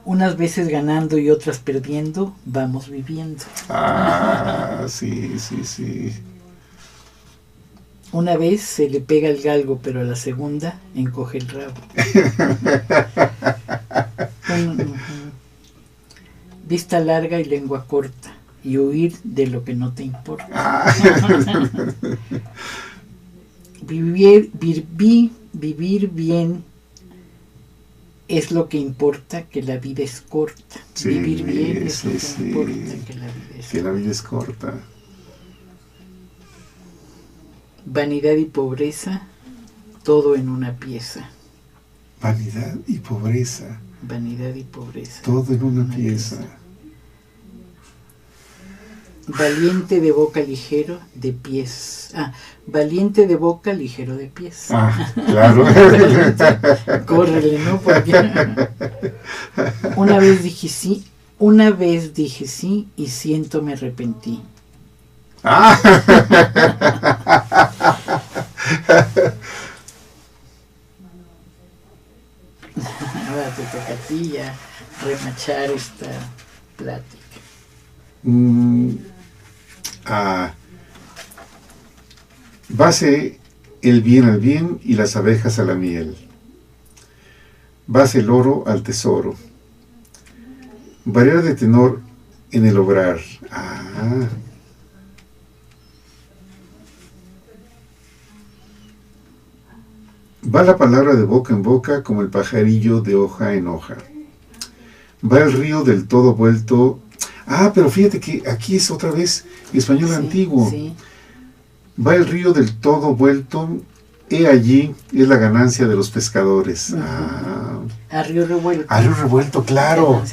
Unas veces ganando y otras perdiendo, vamos viviendo. Sí. Una vez se le pega el galgo, pero a la segunda encoge el rabo. Vista larga y lengua corta, y huir de lo que no te importa. Vivir bien es lo que importa, que la vida es corta. Sí, Vivir bien es lo que sí. importa, que la vida es Que la vida es corta. Vanidad y pobreza, todo en una pieza. Vanidad y pobreza. Vanidad y pobreza. Todo en una pieza. Valiente de boca, ligero de pies. Valiente de boca, ligero de pies. Claro. Córrele, ¿no? Porque una vez dije sí y siento me arrepentí. Ahora te toca a ti ya remachar esta plática. Base el bien al bien y las abejas a la miel. Base el oro al tesoro. Variar de tenor en el obrar. Va la palabra de boca en boca como el pajarillo de hoja en hoja. Va el río del todo vuelto. Pero fíjate que aquí es otra vez español antiguo. Sí. Va el río del todo vuelto, he allí es la ganancia de los pescadores. A río revuelto. A río revuelto, claro.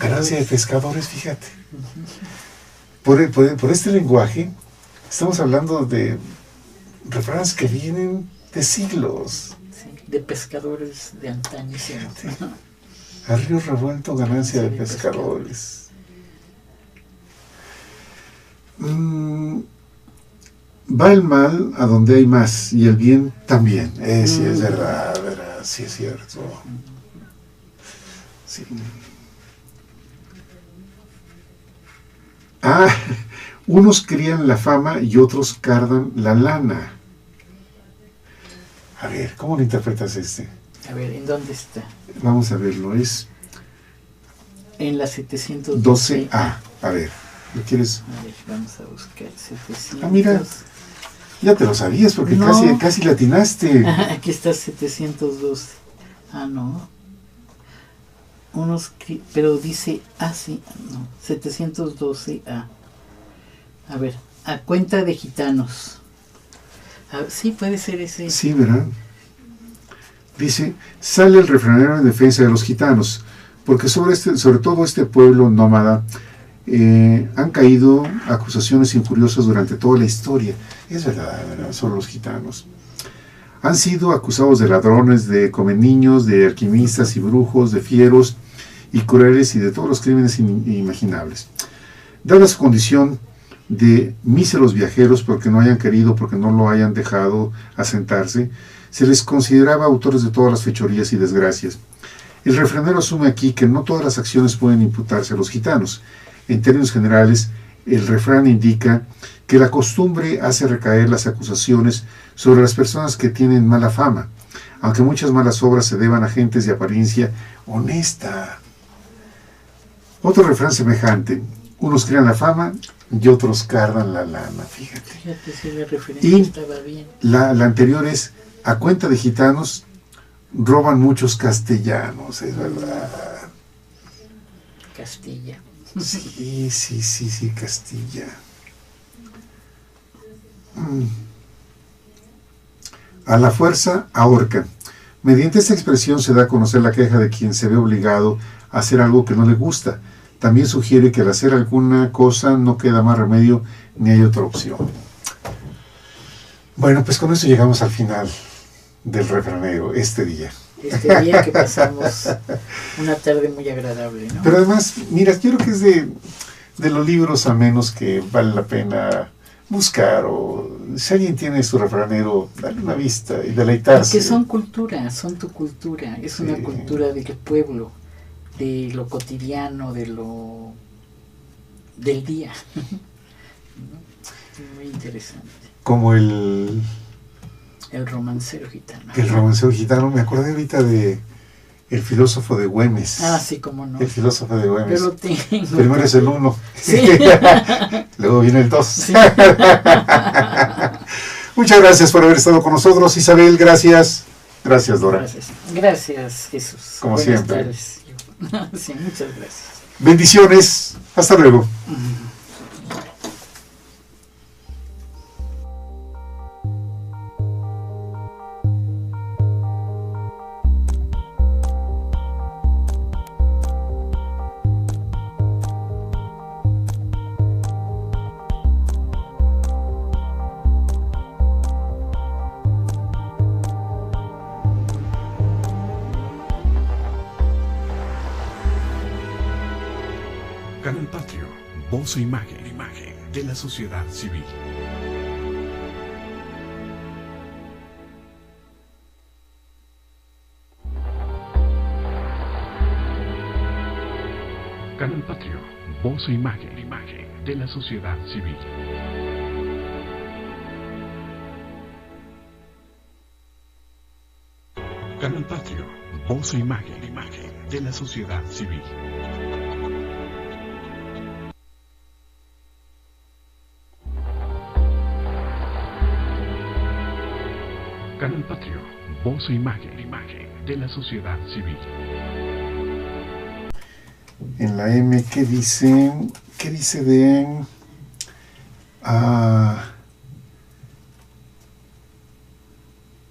Ganancia de pescadores, fíjate. Por este lenguaje, estamos hablando de refranes que vienen de siglos. Sí, de pescadores de antaño. A río revuelto, ganancia de pescadores. Va el mal a donde hay más y el bien también. Sí, es verdad, sí es cierto. Sí. Unos crían la fama y otros cardan la lana. A ver, ¿cómo lo interpretas este? A ver, ¿en dónde está? Vamos a verlo, es... En la 712A. A ver, ¿lo quieres? A ver, vamos a buscar 700. Mira, ya te lo sabías porque No. casi le atinaste. Aquí está 712. No. Pero dice, sí, no, 712A. A ver, a cuenta de gitanos. Sí, puede ser ese. Sí, ¿verdad? Dice, sale el refranero en defensa de los gitanos, porque sobre todo este pueblo nómada han caído acusaciones injuriosas durante toda la historia. Es verdad, sobre los gitanos. Han sido acusados de ladrones, de comeniños, de alquimistas y brujos, de fieros y crueles y de todos los crímenes inimaginables. Dada su condición de míseros viajeros porque no lo hayan dejado asentarse, se les consideraba autores de todas las fechorías y desgracias. El refranero asume aquí que no todas las acciones pueden imputarse a los gitanos. En términos generales, el refrán indica que la costumbre hace recaer las acusaciones sobre las personas que tienen mala fama, aunque muchas malas obras se deban a gentes de apariencia honesta. Otro refrán semejante: unos crean la fama y otros cardan la lana. Fíjate si la referencia estaba bien. La anterior es: a cuenta de gitanos roban muchos castellanos, es verdad. Castilla. Sí, Castilla. A la fuerza ahorcan. Mediante esta expresión se da a conocer la queja de quien se ve obligado a hacer algo que no le gusta. También sugiere que al hacer alguna cosa no queda más remedio ni hay otra opción. Bueno, pues con eso llegamos al final del refranero este día. Este día que pasamos una tarde muy agradable, ¿no? Pero además, mira, yo creo que es de los libros a menos que vale la pena buscar, o si alguien tiene su refranero, darle una vista y deleitarse. Porque son cultura, son tu cultura, es una cultura del pueblo, de lo cotidiano, del día. Muy interesante. Como el romancero gitano. El romancero gitano, me acordé ahorita de El filósofo de Güemes. Sí, cómo no. El filósofo de Güemes. Yo lo tengo. Primero es el 1. Sí. Luego viene el 2. Sí. Muchas gracias por haber estado con nosotros, Isabel. Gracias. Gracias, Dora. Gracias, Jesús. Como Buenas siempre. Tardes. Sí, muchas gracias. Bendiciones. Hasta luego. Canal Patrio, voz e imagen de la sociedad civil. Canal Patrio, voz e imagen de la sociedad civil. Canal Patrio, voz e imagen de la sociedad civil. Canal Patrio, voz e imagen de la sociedad civil. En la M, ¿qué dice? ¿Qué dice de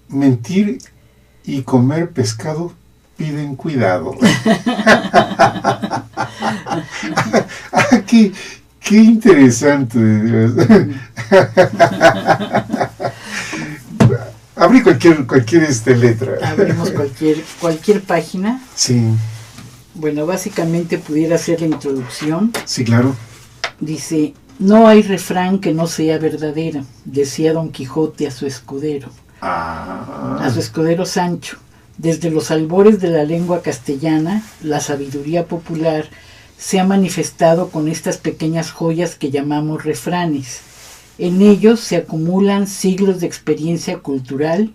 mentir y comer pescado? Piden cuidado. Qué interesante. Abrí cualquier letra. Abrimos cualquier página. Sí. Bueno, básicamente pudiera ser la introducción. Sí, claro. Dice: no hay refrán que no sea verdadero, decía Don Quijote a su escudero. A su escudero Sancho. Desde los albores de la lengua castellana, la sabiduría popular se ha manifestado con estas pequeñas joyas que llamamos refranes. En ellos se acumulan siglos de experiencia cultural,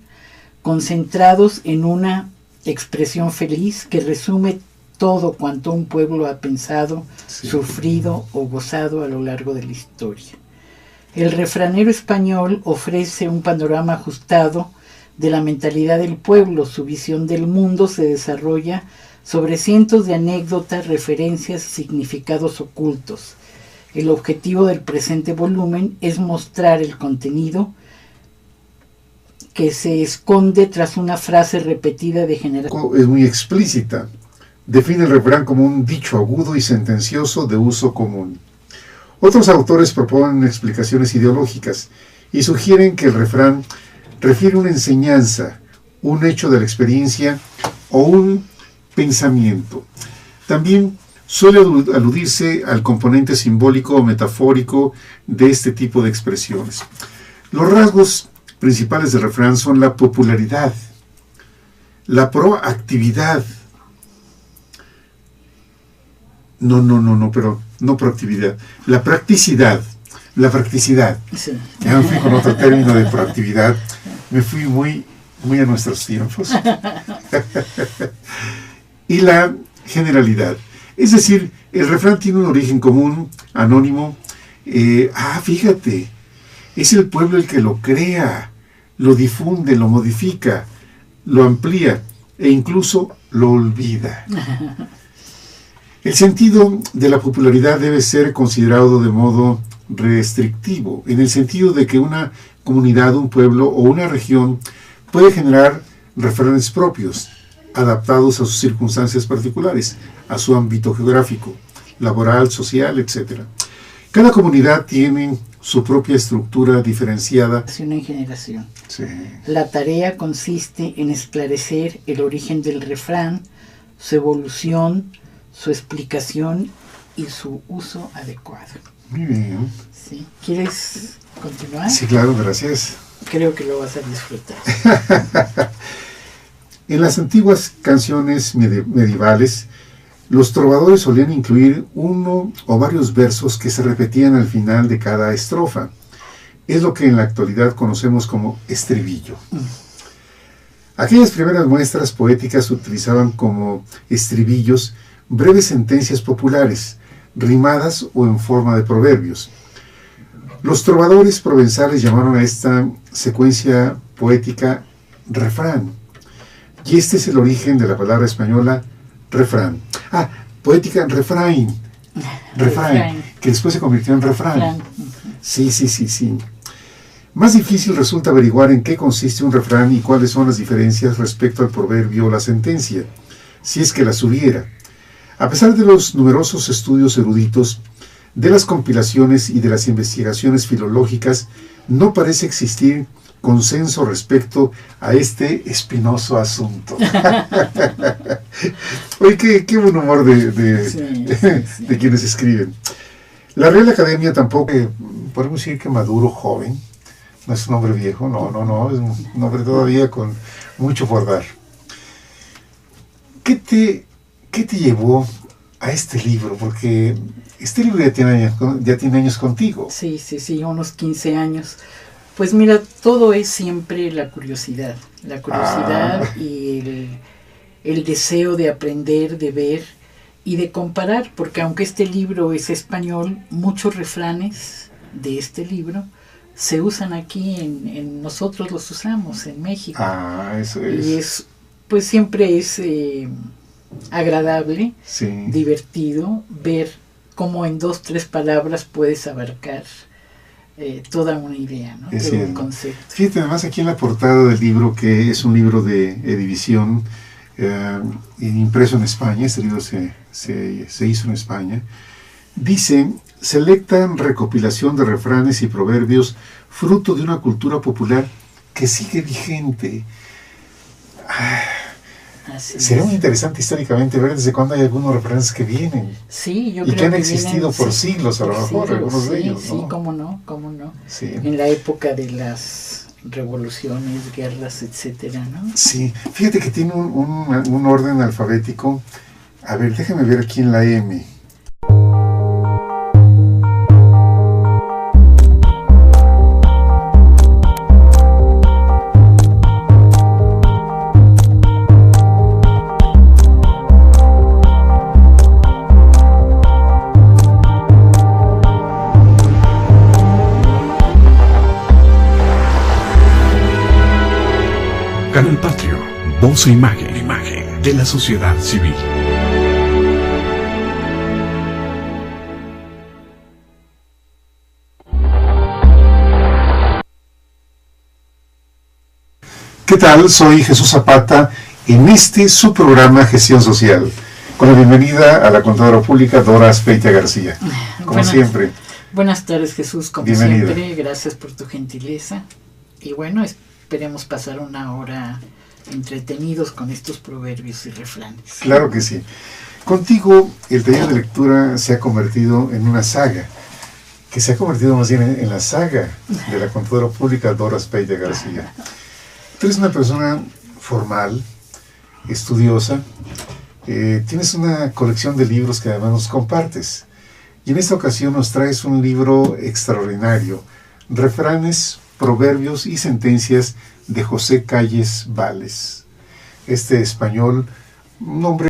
concentrados en una expresión feliz que resume todo cuanto un pueblo ha pensado, sí, sufrido o gozado a lo largo de la historia. El refranero español ofrece un panorama ajustado de la mentalidad del pueblo. Su visión del mundo se desarrolla sobre cientos de anécdotas, referencias y significados ocultos. El objetivo del presente volumen es mostrar el contenido que se esconde tras una frase repetida de generación. Es muy explícita. Define el refrán como un dicho agudo y sentencioso de uso común. Otros autores proponen explicaciones ideológicas y sugieren que el refrán refiere una enseñanza, un hecho de la experiencia o un pensamiento. También suele aludirse al componente simbólico o metafórico de este tipo de expresiones. Los rasgos principales del refrán son la popularidad, la proactividad, no proactividad, la practicidad. Sí. Ya me fui con otro término de proactividad, me fui muy a nuestros tiempos. Y la generalidad. Es decir, el refrán tiene un origen común, anónimo. Fíjate, es el pueblo el que lo crea, lo difunde, lo modifica, lo amplía e incluso lo olvida. El sentido de la popularidad debe ser considerado de modo restrictivo, en el sentido de que una comunidad, un pueblo o una región puede generar refranes propios, adaptados a sus circunstancias particulares, a su ámbito geográfico, laboral, social, etc. Cada comunidad tiene su propia estructura diferenciada. En generación. Sí. La tarea consiste en esclarecer el origen del refrán, su evolución, su explicación y su uso adecuado. Muy bien. Sí. ¿Quieres continuar? Sí, claro, gracias. Creo que lo vas a disfrutar. En las antiguas canciones medievales, los trovadores solían incluir uno o varios versos que se repetían al final de cada estrofa. Es lo que en la actualidad conocemos como estribillo. Aquellas primeras muestras poéticas utilizaban como estribillos breves sentencias populares, rimadas o en forma de proverbios. Los trovadores provenzales llamaron a esta secuencia poética refrán. Y este es el origen de la palabra española refrán. Poética refrán, que después se convirtió en refrán. Sí. Más difícil resulta averiguar en qué consiste un refrán y cuáles son las diferencias respecto al proverbio o la sentencia, si es que las hubiera. A pesar de los numerosos estudios eruditos, de las compilaciones y de las investigaciones filológicas, no parece existir consenso respecto a este espinoso asunto. Oye, qué buen humor de quienes escriben. La Real Academia tampoco, podemos decir que maduro, joven, no es un hombre viejo, no, es un hombre todavía con mucho por dar. ¿Qué te llevó a este libro? Porque este libro ya tiene años contigo. Sí, unos 15 años. Pues mira, todo es siempre la curiosidad y el deseo de aprender, de ver y de comparar, porque aunque este libro es español, muchos refranes de este libro se usan aquí, en nosotros los usamos en México. Eso es. Y pues siempre es agradable, sí, divertido, ver cómo en 2-3 palabras puedes abarcar toda una idea, ¿no? Todo un concepto. Fíjate, además aquí en la portada del libro, que es un libro de Edivisión, impreso en España, este libro se hizo en España, dice: selecta recopilación de refranes y proverbios, fruto de una cultura popular que sigue vigente. Será muy interesante históricamente ver desde cuándo hay algunos refranes que vienen. Sí, yo y creo que han que existido por siglos, a lo mejor, algunos de ellos, ¿no? Sí, cómo no. Sí. En la época de las revoluciones, guerras, etcétera, ¿no? Sí, fíjate que tiene un orden alfabético. A ver, déjame ver aquí en la M. Canal Patrio, voz e imagen de la sociedad civil. ¿Qué tal? Soy Jesús Zapata en su programa Gestión Social, con la bienvenida a la contadora pública Dora Azpeitia García, como siempre. Buenas tardes, Jesús, como bienvenida. Siempre, gracias por tu gentileza. Y bueno, esperemos pasar una hora entretenidos con estos proverbios y refranes. Claro que sí. Contigo, el taller de lectura se ha convertido en una saga, que se ha convertido más bien en la saga de la contadora pública Dora Azpeitia García. Tú eres una persona formal, estudiosa, tienes una colección de libros que además nos compartes. Y en esta ocasión nos traes un libro extraordinario, Refranes, Proverbios y Sentencias de José Calles Vales. Este español, un hombre